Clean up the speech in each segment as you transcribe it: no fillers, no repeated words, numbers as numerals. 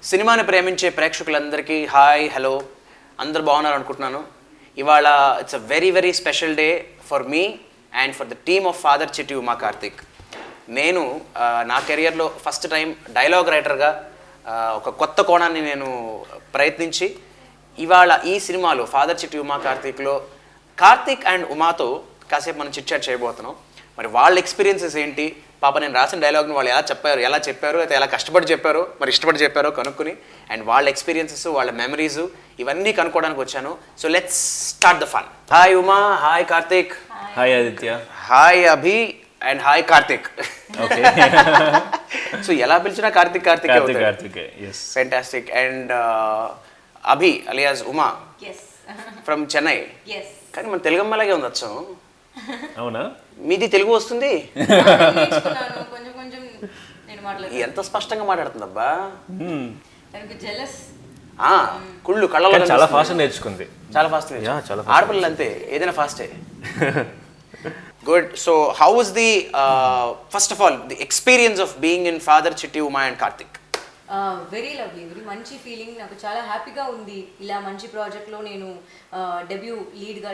సినిమాని ప్రేమించే ప్రేక్షకులందరికీ హాయ్ హలో అందరు బాగున్నారు అనుకుంటున్నాను. ఇవాళ it's a very very special day for me and for the team of father Chitti Uma Karthik. నేను నా కెరియర్లో ఫస్ట్ టైం డైలాగ్ రైటర్గా ఒక కొత్త కోణాన్ని నేను ప్రయత్నించి ఇవాళ ఈ సినిమాలో ఫాదర్ చిట్టి ఉమా కార్తిక్లో కార్తిక్ అండ్ ఉమాతో కాసేపు మనం చిట్ చాట్ చేయబోతున్నాం. మరి వాళ్ళ ఎక్స్పీరియన్సెస్ ఏంటి, పాప నేను రాసిన డైలాగ్ని వాళ్ళు ఎలా చెప్పారు అయితే ఎలా కష్టపడి చెప్పారో మరి ఇష్టపడి చెప్పారో కనుక్కుని అండ్ వాళ్ళ ఎక్స్పీరియన్సెస్ వాళ్ళ మెమరీస్ ఇవన్నీ కనుక్కోవడానికి వచ్చాను. So let's start the fun. Hi Uma, hi Karthik. Hi Aditya. Hi Abhi and hi Karthik. Okay. So ఎలా పిలిచినా Karthik Karthik. yes. Fantastic. And Abhi alias Uma from Chennai. కానీ మన తెలుగు అమ్మాయిలాగే ఉంది వచ్చాం. అవునా? మీది తెలుగు వస్తుంది? కొంచెం కొంచెం నేను ఎంత స్పష్టంగా మాట్లాడుతుందబ్బా. జెలస్ కుళ్ళు కళ్ళలో చాలా ఫాస్ట్ నేర్చుకుంది. చాలా ఫాస్ట్. ఆడపిల్లలు అంతే, ఏదైనా ఫాస్టే. Good. So how was the first of all the experience of being in father Chitti Uma and Karthik? Very lovely, very మంచి ఫీలింగ్. నాకు చాలా హ్యాపీగా ఉంది ఇలా మంచి ప్రాజెక్ట్లో నేను లీడ్గా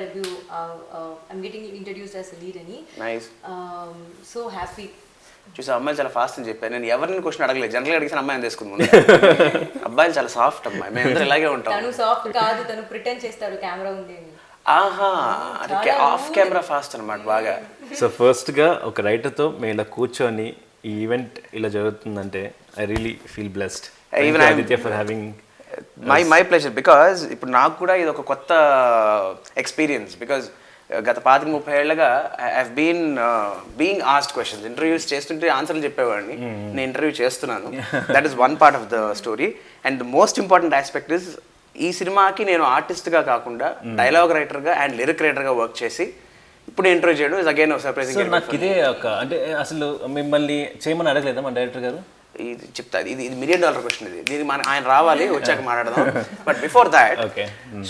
I'm getting introduced as lead అని. నైస్. So happy. చూసా, అమ్మాయిలు చాలా ఫాస్ట్ అని చెప్పాను. నేను ఎవరిని క్వశ్చన్ అడగలేదు, జనరల్గా అడిగిన అమ్మాయిని తీసుకుంది. అబ్బాయిలు చాలా సాఫ్ట్ అమ్మాయి, మేము అందరూ ఇలాగే ఉంటాం. తను సాఫ్ట్ కాదు, తను ప్రిటెండ్ చేస్తాడు కెమెరా ఉంది అని. ఆహా, ఆఫ్ కెమెరా ఫాస్ట్ అనమాట బాగా. సో ఫస్ట్గా ఒక రైటర్తో మేము ఇలా కూర్చొని ఈ ఈవెంట్ ఇలా జరుగుతుందంటే I really feel blessed. Even Aditya for having my pleasure. Because ఇప్పుడు నాకు కూడా ఇది ఒక కొత్త ఎక్స్పీరియన్స్. బికాజ్ గత 25-30 ఏళ్ళగా I being asked questions. Interviews చేస్తుంటే ఆన్సర్లు చెప్పేవాడిని, నేను ఇంటర్వ్యూ చేస్తున్నాను. That is one part of the story. And the most important aspect is ఈ సినిమాకి నేను ఆర్టిస్ట్గా కాకుండా డైలాగ్ రైటర్గా అండ్ లిరిక్ రైటర్గా వర్క్ చేసి ఇప్పుడు ఇంటర్వ్యూ చేయడం ఇస్ అగైన్ సర్ప్రైజింగ్. నాకు ఇదే ఒక అంటే అసలు మిమ్మల్ని చేయమని అడగలేదా మన డైరెక్టర్ గారు? ఇది చెప్తా, ఇది $1 million క్వశ్చన్. ఇది ఆయన రావాలి, వచ్చాక మాట్లాడదాం. But before that,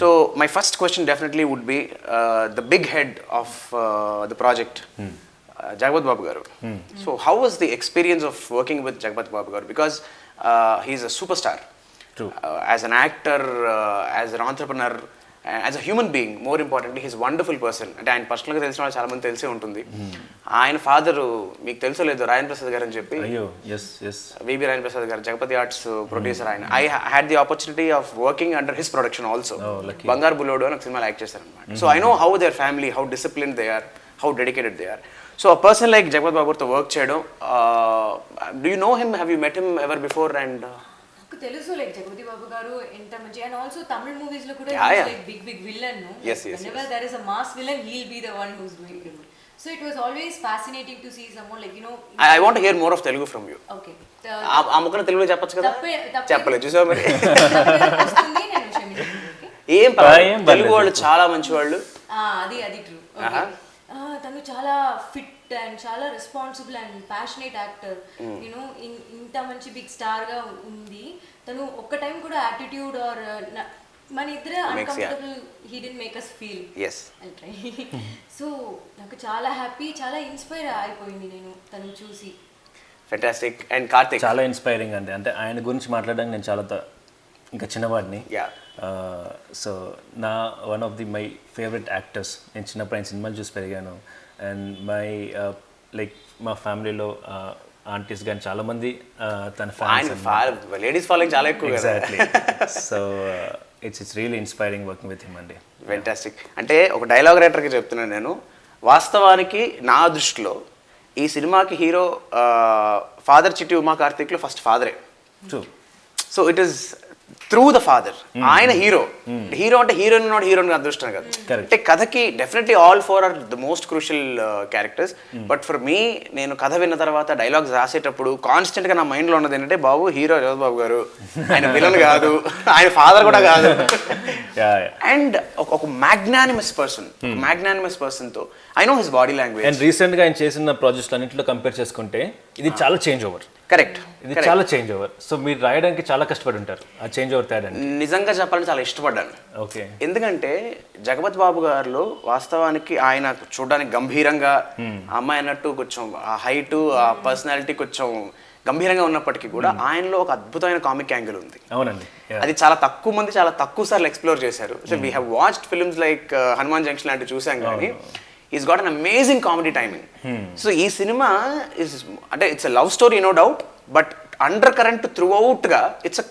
so my first question definitely would be the big head of the project, Jagapathi Babu garu. So how was the experience of working with Jagapathi Babu garu? Because he is a super star as an actor, as an entrepreneur, as a human being. More importantly he's wonderful person. అంటే ఆయన పర్సనల్గా తెలిసిన వాళ్ళు చాలా మంది తెలిసే ఉంటుంది. ఆయన ఫాదరు మీకు తెలుసో లేదు, రాయన్ ప్రసాద్ గారు అని చెప్పి, విబి రాయన్ ప్రసాద్ గారు, జగపతి ఆర్ట్స్ ప్రొడ్యూసర్. ఆయన I had the opportunity of working under his production also. Bangaru Bullodu అని ఒక సినిమాలో యాక్ట్ చేశారు అనమాట. So I know how their family, how discipline they are, how dedicated they are. So a person like Jagapathi బాబుతో work చేయడం, do you know him, have you met him ever before? And తెలుసు like Jagapathi Babu గారు ఎంత మంచి, and also Tamil movies లో కూడా like big villain. Whenever there is a mass villain, he'll be the one who's doing it. So it was always fascinating to see someone like, you know, I want to hear more of Telugu from you. Okay. ఆ ముక్కన తెలుగులో చెప్పొచ్చు కదా? చెప్పలేదు, చూసావా మరి? ఏం తెలుగు వాళ్ళు చాలా మంచి వాళ్ళు. అది ట్రూ. తను చాలా ఫిట్ అండ్ చాలా responsible and passionate actor. You know ఇంత మంచి బిగ్ స్టార్ గా ఉంది. తను ఒక్క టైం కూడా యాటిట్యూడ్ ఆర్ మన ఇద్దరే uncomfortable he didn't make us feel. So నాకు చాలా హ్యాపీ, చాలా ఇన్స్పైర్ అయిపోయింది నేను తను చూసి. ఫెంటాస్టిక్. అండ్ కార్తిక్ చాలా ఇన్స్పైరింగ్ అండి. అంటే ఆయన గురించి మాట్లాడడానికి నేను చాలా ఇంకా చిన్నవాడిని. So one of the my favourite actors. నేను చిన్నప్పుడు ఆయన సినిమాలు చూసి పెరిగాను. అండ్ లైక్ మా ఫ్యామిలీలో ఆంటీస్ కానీ చాలామంది తన ఫ్యాన్స్, లేడీస్ ఫాలోయింగ్ చాలా ఎక్కువ. Exactly. So it's really inspiring working with him అండి. ఫెంటాస్టిక్. అంటే ఒక డైలాగ్ రైటర్కి చెప్తున్నాను నేను, వాస్తవానికి నా దృష్టిలో ఈ సినిమాకి హీరో ఫాదర్ చిట్టి ఉమా కార్తిక్లో ఫస్ట్ ఫాదరే. So it is through the father. ఆయన హీరో అంటే హీరోయిన్ నాట్ హీరోయిన్ అదృష్టం కాదు. అంటే కథకి definitely all four are the most crucial characters. But for me, నేను కథ విన్న తర్వాత డైలాగ్స్ రాసేటప్పుడు కాన్స్టెంట్ గా నా మైండ్ లో ఉన్నది ఏంటంటే, బాబు హీరో జగపతి బాబు గారు, ఆయన విలన్ కాదు, ఆయన ఫాదర్ కూడా కాదు. అండ్ ఒక మ్యాగ్నానిమస్ పర్సన్ తో I know his body language. And recent గా ఆయన చేసిన ప్రాజెక్ట్స్ అన్నింటిలో కంపేర్ చేసుకుంటే ఇది చాలా చేంజ్ ఓవర్. కరెక్ట్, ఇది చాలా చేంజ్ ఓవర్. సో మీరు రాయడానికి చాలా కష్టపడి ఉంటారు ఆ చేంజ్ ఓవర్ తేడానికి. నిజంగా చెప్పాలంటే చాలా ఇష్టపడ్డాను. ఓకే. ఎందుకంటే జగపతి బాబు గారిలో వాస్తవానికి ఆయన చూడడానికి గంభీరంగా, అమ్మాయి అన్నట్టు కొంచెం ఆ హైట్, ఆ పర్సనాలిటీ కొంచెం గంభీరంగా ఉన్నప్పటికీ కూడా ఆయనలో ఒక అద్భుతమైన కామిక్ యాంగిల్ ఉంది. అవునండి. అది చాలా తక్కువ మంది చాలా తక్కువ సార్లు ఎక్స్ప్లోర్ చేశారు. So we have watched films like Hanuman junction లాంటివి చూసాం కానీ is got an amazing comedy timing. So ఈ సినిమా ఇస్ అంటే it's a love story no doubt, but under current through అవుట్గా it's a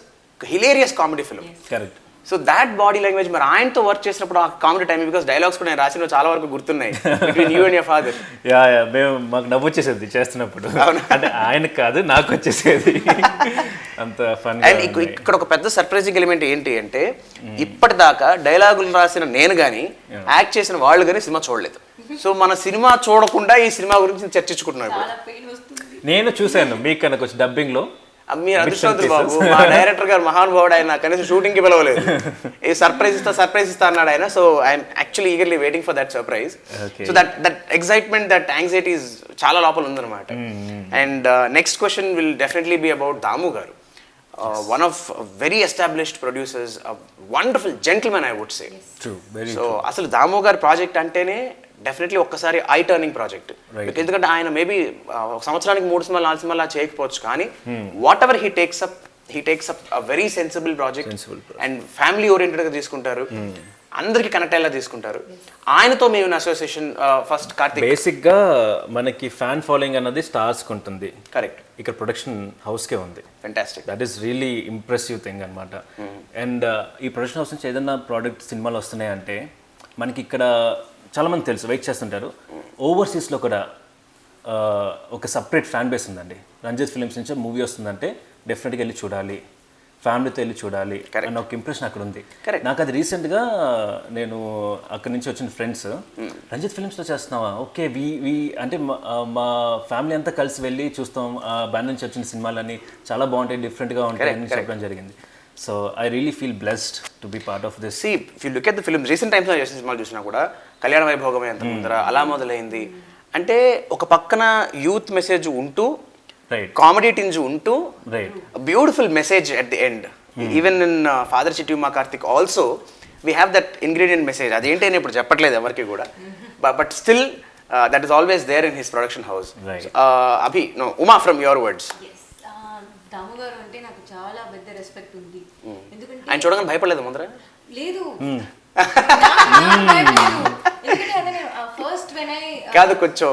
hilarious comedy film. Correct. So that body language మరి ఆయనతో work చేసినప్పుడు ఆ కామెడీ టైం, బికాస్ డైలాగ్స్ కూడా నేను రాసిన చాలా వరకు గుర్తున్నాయి between you and your father. Yeah మేము మాకు నవ్వు వచ్చేసేది చేస్తున్నప్పుడు, అంటే ఆయనకు కాదు నాకు వచ్చేసేది అంత ఫన్. అండ్ ఇక్కడ ఒక పెద్ద సర్ప్రైజింగ్ ఎలిమెంట్ ఏంటి అంటే ఇప్పటిదాకా డైలాగులు రాసిన నేను కానీ యాక్ట్ చేసిన వాళ్ళు కానీ సినిమా చూడలేదు. సో మన సినిమా చూడకుండా ఈ సినిమా గురించి చర్చించుకుంటున్నాం ఇప్పుడు. చాలా పెయిన్ వస్తుంది. నేను చూశాను మీకు కనుక వచ్చి డబ్బింగ్లో. మీరు అదృష్టవంతులు బాబు, మా డైరెక్టర్ గారు మహానుభావుడు, ఆయన కనీసం షూటింగ్ కి పిలవలేదు. ఈ సర్ప్రైజ్ ఇస్తా అన్నాడు ఆయన. So I'm actually eagerly waiting for that surprise. So that excitement, that anxiety చాలా లోపల ఉందన్నమాట. And next question will definitely be about Damu garu. One of very established producers, a wonderful gentleman, I would say. True, very so అసలు దాము గారి project అంటేనే definitely ఒక్కసారి I turning project. ఎందుకంటే ఆయన maybe ఒక సంవత్సరానికి 3 సినిమాలు 4 సినిమాలు చేయకపోవచ్చు, కానీ what ever he takes up a very sensible project and family oriented గా తీసుకుంటారు, అందరికి కనెక్ట్ అయ్యేలా తీసుకుంటారు. ఆయనతో మేము అసోసియేషన్ ఫస్ట్ కార్తిక్. బేసిక్ గా మనకి ఫ్యాన్ ఫాలోయింగ్ అన్నది స్టార్స్ కి ఉంటుంది. కరెక్ట్. ఇక్కడ ప్రొడక్షన్ హౌస్ కే ఉంది. Fantastic. That is really impressive thing అనమాట. అండ్ ఈ ప్రొడక్షన్ హౌస్ నుంచి ఏదైనా ప్రోడక్ట్ సినిమాలు వస్తున్నాయంటే మనకి ఇక్కడ చాలామంది తెలుసు, వెయిట్ చేస్తుంటారు. ఓవర్సీస్లో కూడా ఒక సపరేట్ ఫ్యాన్ బేస్ ఉందండి. రంజిత్ ఫిలిమ్స్ నుంచి మూవీ వస్తుందంటే డెఫినెట్గా వెళ్ళి చూడాలి, ఫ్యామిలీతో వెళ్ళి చూడాలి అన్న ఒక ఇంప్రెషన్ అక్కడ ఉంది. నాకు అది రీసెంట్గా నేను అక్కడి నుంచి వచ్చిన ఫ్రెండ్స్, రంజిత్ ఫిలిమ్స్లో చేస్తున్నావా, ఓకే వి అంటే మా ఫ్యామిలీ అంతా కలిసి వెళ్ళి చూస్తాం, ఆ బ్యాన్ నుంచి వచ్చిన సినిమాలన్నీ చాలా బాగుంటాయి, డిఫరెంట్గా ఉంటాయి అని చెప్పడం జరిగింది. So I really feel blessed to be part of this. If you look at the films recent టైమ్స్లో చేసిన సినిమాలు చూసినా కూడా కళ్యాణ వైభోగమే అంత ముందర అలా మొదలైంది. అంటే ఒక పక్కన యూత్ మెసేజ్ ఉంటూ, కామెడీ టింజ్ ఉంటూ, beautiful message at the end. Even in father Chitti Uma Karthik also we have that ingredient message. అదేంటి అని ఇప్పుడు చెప్పట్లేదు ఎవరికి కూడా, but still that is always there in his production house. Abhi, no, Uma, from your words. Damu garu అంటే నాకు చాలా పెద్ద రెస్పెక్ట్ ఉంది. ఎందుకంటే ఆయన చూడగానే భయపడలేదు ముందర? లేదు, ఫస్ట్ వెన్ ఐ కాదు, కొంచెం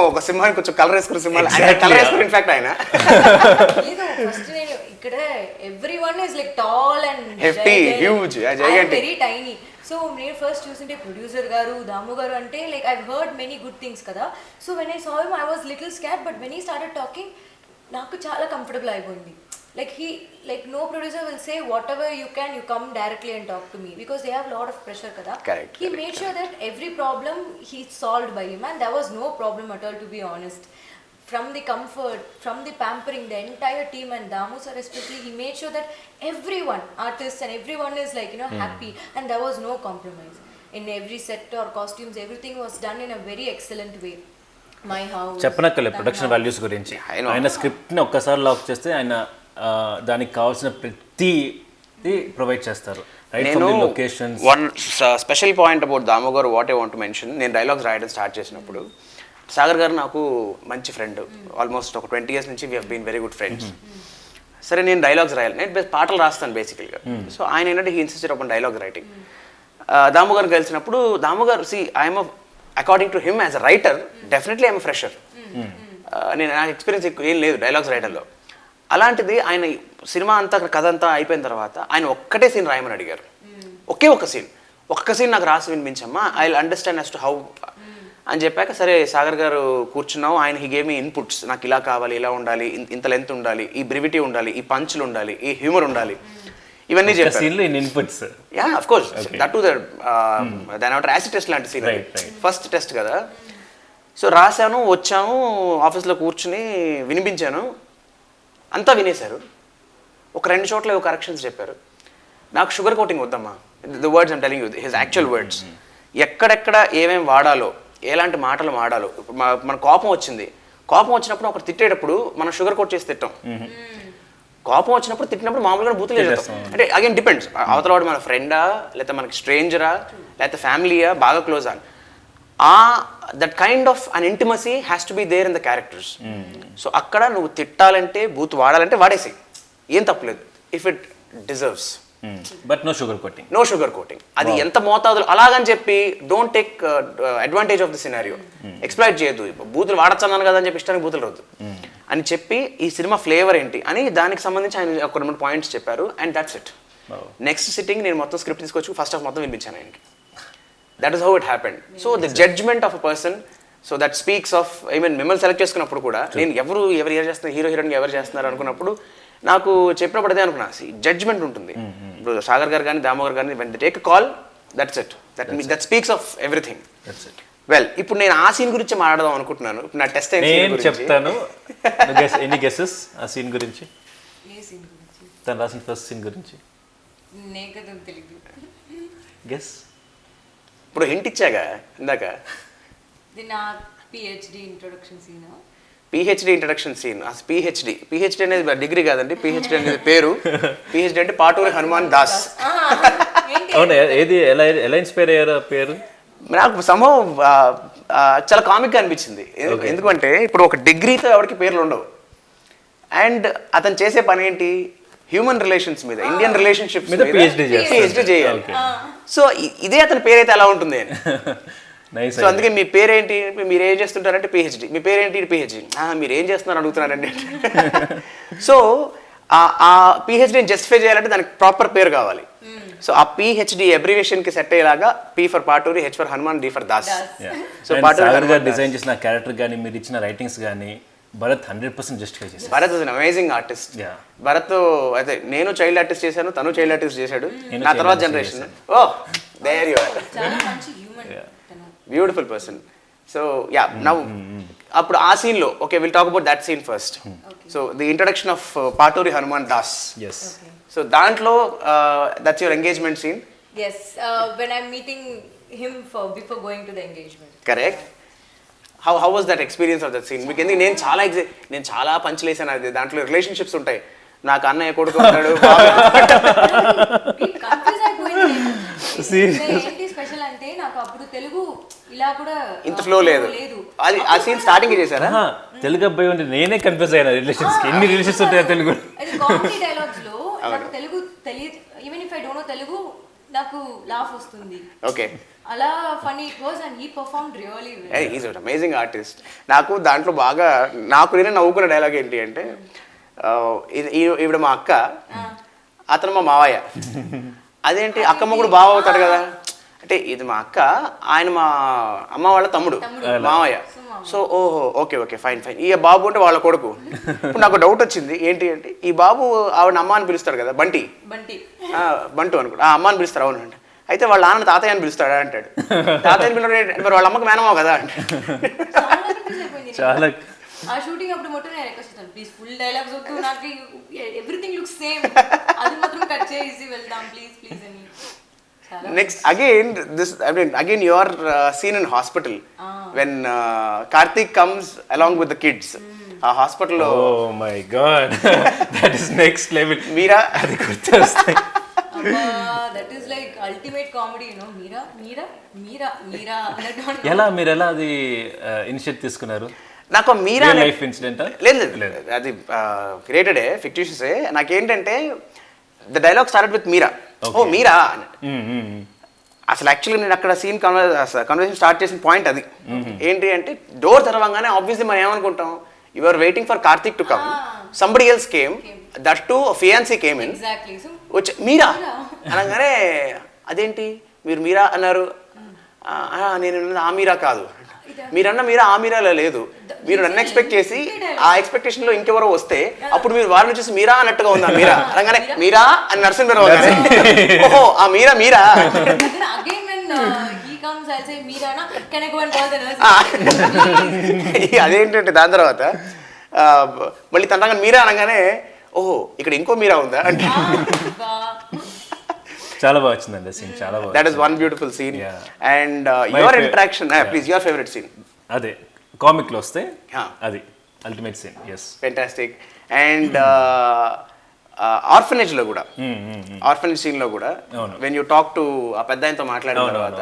ఒక సింహాన్ని కొంచెం కలర్ వేసుకున్న సింహాలు కలర్ వేసుకుని ఇన్ఫాక్ట్ ఆయన లేదు. ఫస్ట్ నేను ఇక్కడ everyone is like tall and hefty, huge, very tiny. So నేను ఫస్ట్ చూసింటే ప్రొడ్యూసర్ గారు దాము గారు అంటే like I heard many good things కదా. So when I saw him I was little scared, but when he started talking నాకు చాలా comfortable అయిపోయింది. Like no producer will say whatever you can, you come directly and talk to me, because they have a lot of pressure kada. Correct. He made sure that every problem he solved by him, and there was no problem at all, to be honest. From the comfort, from the pampering, the entire team and Damu sir especially, he made sure that everyone, artists and everyone is like, happy, and there was no compromise. In every set or costumes, everything was done in a very excellent way. My house. చెప్పనక్కర్లే production values గురించి. ఆయన స్క్రిప్ట్ని ఒక్కసారి lock చేస్తే ఆయన దానికి కావాల్సిన ప్రతిది provide చేస్తారు. One special point about Damu గారు what I want to mention, నేను డైలాగ్స్ రాయడం స్టార్ట్ చేసినప్పుడు సాగర్ గారు నాకు మంచి ఫ్రెండ్, ఆల్మోస్ట్ ఒక 20 years నుంచి we have been very good friends. సరే నేను డైలాగ్స్ రాయాలి, నేను పాటలు రాస్తాను బేసికల్గా. సో ఆయన ఏంటంటే he insisted upon dialogue writing. Damu garu కలిసినప్పుడు Damu garu I'm according to him as a writer definitely I'm fresher. నేను నాకు ఎక్స్పీరియన్స్ ఏం లేదు డైలాగ్స్ రైటర్లో. అలాంటిది ఆయన సినిమా అంతా కథ అంతా అయిపోయిన తర్వాత ఆయన ఒక్కటే సీన్ రాయమని అడిగారు. ఒకే ఒక్క సీన్ నాకు రాసి వినిపించమ్మా, I will understand as to how అని చెప్పాక సరే సాగర్ గారు కూర్చున్నావు. ఆయన హీ గేవ్ మీ ఇన్పుట్స్, నాకు ఇలా కావాలి, ఇలా ఉండాలి, ఇంత లెంత్ ఉండాలి, ఈ బ్రివిటీ ఉండాలి, ఈ పంచులు ఉండాలి, ఈ హ్యూమర్ ఉండాలి, ఇవన్నీ చెప్పారు. Yeah, of course, that to దాని ఏమంటారు యాసిడ్ టెస్ట్ లాంటి సీన్, ఫస్ట్ టెస్ట్ కదా. సో రాశాను, వచ్చాము, ఆఫీస్లో కూర్చుని వినిపించాను, అంతా వినేశారు. ఒక 2 చోట్ల కరెక్షన్స్ చెప్పారు. నాకు షుగర్ కోటింగ్ వద్దమ్మా, the words I'm telling you, his actual words. ఎక్కడెక్కడ ఏమేమి వాడాలో, ఎలాంటి మాటలు వాడాలో. మన కోపం వచ్చినప్పుడు ఒకరు తిట్టేటప్పుడు మనం షుగర్ కోట్ చేసి తిట్టాం. కోపం వచ్చినప్పుడు తిట్టినప్పుడు మామూలుగా బూతులు చేస్తాం. అంటే అగైన్ డిపెండ్స్, అవతల వాడు మన ఫ్రెండా, లేకపోతే మనకి స్ట్రేంజరా, లేకపోతే ఫ్యామిలీయా, బాగా క్లోజా. ఆ that kind of an intimacy has to be there in the characters. So అక్కడ నువ్వు తిట్టాలంటే బూత్ వాడాలంటే వాడేసి ఏం తప్పలేదు if it deserves. But no sugar coating. No sugar coating. అది ఎంత మోతాదులో అలాగని చెప్పి don't take advantage of the scenario. Exploit చేయొద్దు. బూతులు వాడచ్చన్నాను కదా అని చెప్పి ఇష్టానికి బూతులు రద్దు అని చెప్పి ఈ సినిమా ఫ్లేవర్ ఏంటి అని దానికి సంబంధించి ఆయన ఒక 2 పాయింట్స్ చెప్పారు and that's it. Next sitting నేను మొత్తం స్క్రిప్ట్ తీసుకొచ్చి ఫస్ట్ హాఫ్ మొత్తం వినిపించాను ఆయనకి. That is how it happened. So the judgment of a person, so that speaks of I mean మిమ్మల్ని సెలెక్ట్ చేసుకున్నప్పుడు కూడా నేను ఎవరు చేస్తున్నారు, హీరో హీరోయిన్ ఎవరు చేస్తున్నారు అనుకున్నప్పుడు నాకు చెప్పినప్పుడు అదే అనుకున్నా, జడ్జ్మెంట్ ఉంటుంది. ఇప్పుడు సాగర్ గారు కానీ దామో గారు కానీ when they take call, that's it. That speaks of everything. Well, ఇప్పుడు నేను ఆ సీన్ గురించి మాట్లాడదాం అనుకుంటున్నాను. ఇప్పుడు నా టెస్ట్ నేను చెప్తాను. ఎనీ గెసెస్ ఆ సీన్ గురించి? ఏ సీన్ గురించి? తను రాసిన ఫస్ట్ సీన్ గురించి నేకదో తెలియదు. గెస్. ఇప్పుడు హింట్ ఇచ్చాగా ఇందాక. ఇది నా PhD introduction scene. PhD introduction scene. PhD అనేది డిగ్రీ కాదండి, పిహెచ్డి అనేది పేరు. పిహెచ్డి అంటే పాటూరి హనుమాన్ దాస్. అవునా? ఏది ఎలా ఇన్స్పైర్ అయ్యారు పేరు? నాకు సంభవం చాలా కామిక్గా అనిపించింది. ఎందుకంటే ఇప్పుడు ఒక డిగ్రీతో ఎవరికి పేర్లు ఉండవు అండ్ అతను చేసే పని ఏంటి, హ్యూమన్ రిలేషన్స్ మీద, ఇండియన్ రిలేషన్షిప్స్ మీద పిహెచ్డి చేయాలి. సో ఇదే అతని పేరైతే ఎలా ఉంటుంది అని. సో అందుకే మీ పేరేంటి, మీరు ఏం చేస్తుంటారంటే పిహెచ్డి. మీ పేరేంటి? పిహెచ్డి. మీరు ఏం చేస్తున్నారు అడుగుతున్నారండి. సో ఆ పిహెచ్డిని జస్టిఫై చేయాలంటే దానికి ప్రాపర్ పేరు కావాలి. సో ఆ పిహెచ్డి అబ్రివేషన్ కి సెట్ అయ్యేలాగా P for Paturi, H for Hanuman, D for Das. So Paturi గారు డిజైన్ చేసిన క్యారెక్టర్ కానీ మీరు ఇచ్చిన రైటింగ్స్ కానీ భరత్ 100% జస్టిఫై చేశారు. Bharat is an amazing artist. Bharat అయితే నేను చైల్డ్ ఆర్టిస్ట్ చేశాను, తను చైల్డ్ ఆర్టిస్ట్ చేశాడు. నా తర్వాత generation. Oh there you are. Beautiful person. So yeah, now అప్పుడు ఆ సీన్ లో okay will talk about that scene first. So the introduction of Paturi Hanuman Das. So దాంట్లో that's your engagement scene. Yes, when I'm meeting him before going to the engagement. Correct. How was that experience of that scene? మీకు ఎందుకు నేను చాలా పంచులేసాను. అది దాంట్లో relationships ఉంటాయి. నాకు అన్నయ్య కొడుకు ఉంటాడు. ఏంటి స్పెషల్ అంటే నాకు అప్పుడు తెలుగు ఇలా కూడా ఇంత ఫ్లో లేదు. అది ఆ సీన్ స్టార్టింగ్ చేశారా? తెలుగు అబ్బాయి ఉంటే నేనే కన్ఫ్యూజ్ అయ్యాను. రిలేషన్స్ కి ఎన్ని రిలేషన్స్ ఉంటాయో తెలుగు. అది కామెడీ డైలాగ్స్ లో నాకు తెలుగు తెలియదు. Even if I don't know Telugu నాకు లాఫ్ వస్తుంది. ఓకే, అలా funny it was and he performed really well. He is an amazing artist. నాకు దాంట్లో బాగా నేనే నవ్వుకున్న డైలాగ్ ఏంటి అంటే, ఈవిడ మా అక్క, అతను మా మావయ్య. అదేంటి అక్క మొగుడు బావ అవుతాడు కదా అంటే, ఇది మా అక్క, ఆయన మా అమ్మ వాళ్ళ తమ్ముడు మావయ్య. సో ఓహో ఓకే ఫైన్. ఈ బాబు అంటే వాళ్ళ కొడుకు. ఇప్పుడు నాకు డౌట్ వచ్చింది ఏంటి అంటే, ఈ బాబు ఆవిడ అమ్మ అని పిలుస్తాడు కదా, బంటు అనుకో, ఆ అమ్మ అని పిలుస్తారు. అవును అంటే, అయితే వాళ్ళ నాన్న తాతయ్య అని పిలుస్తాడా అంటాడు. తాతయ్యని పిలుస్తాడు, మరి వాళ్ళ అమ్మకి మేనమావ కదా అంటే. చాలా ఆ షూటింగ్ అప్పుడు మొత్తం నేను రిక్వెస్ట్ చేస్తాను, ప్లీజ్ ఫుల్ డైలాగ్స్ వద్దు, నాకు ఎవ్రీథింగ్ లుక్స్ సేమ్, అది మాత్రం కట్ చేసి వెళ్దాం ప్లీజ్ అని. Next, again your scene in hospital when Karthik comes along with the kids. Hospital. Oh my God, that is next level. Meera, అది గుర్తొస్తాయి. That is like ultimate comedy, you know. Meera. మీరు ఎలా అది initiate తీసుకున్నారు? నాకు మీరా life incident లేదు, అది created fictitious. నాకేంటంటే the dialogue started with Meera. ఓ మీరా అసలు యాక్చువల్గా నేను అక్కడ సీన్ కన్వర్సేషన్ స్టార్ట్ చేసిన పాయింట్ అది. ఏంటి అంటే, డోర్ తెరవంగానే ఆబ్వియస్లీ మనం ఏమనుకుంటాం, you are waiting for Karthik to come, somebody else came, that too fiance came in. వచ్చి మీరా అనగానే, అదేంటి మీరు మీరా అన్నారు, నేను ఆ మీరా కాదు, మీరన్న మీరా ఆ మీరాలో లేదు, మీరు నన్ను ఎక్స్పెక్ట్ చేసి ఆ ఎక్స్పెక్టేషన్ లో ఇంకెవరో వస్తే అప్పుడు మీరు వారిని చూసి మీరా అన్నట్టుగా ఉందా, మీరా అనగానే మీరా అని నరసింహరావు గారు, ఓహో ఆ మీరా అదేంటంటే దాని తర్వాత మళ్ళీ తనగా మీరా అనగానే, ఓహో ఇక్కడ ఇంకో మీరా ఉందా అంటే. చాలా బాగా వచ్చిందండి సీన్, చాలా బాగా. That is one beautiful scene. And your interaction, please your favourite scene. అదే కామిక్ లో వస్తే అది ultimate scene. yes, fantastic. And orphanage లో కూడా, ఆర్ఫనేజ్ సీన్ లో కూడా వెన్ యూ టాక్ టు ఆ పెద్ద ఆయనతో మాట్లాడిన తర్వాత,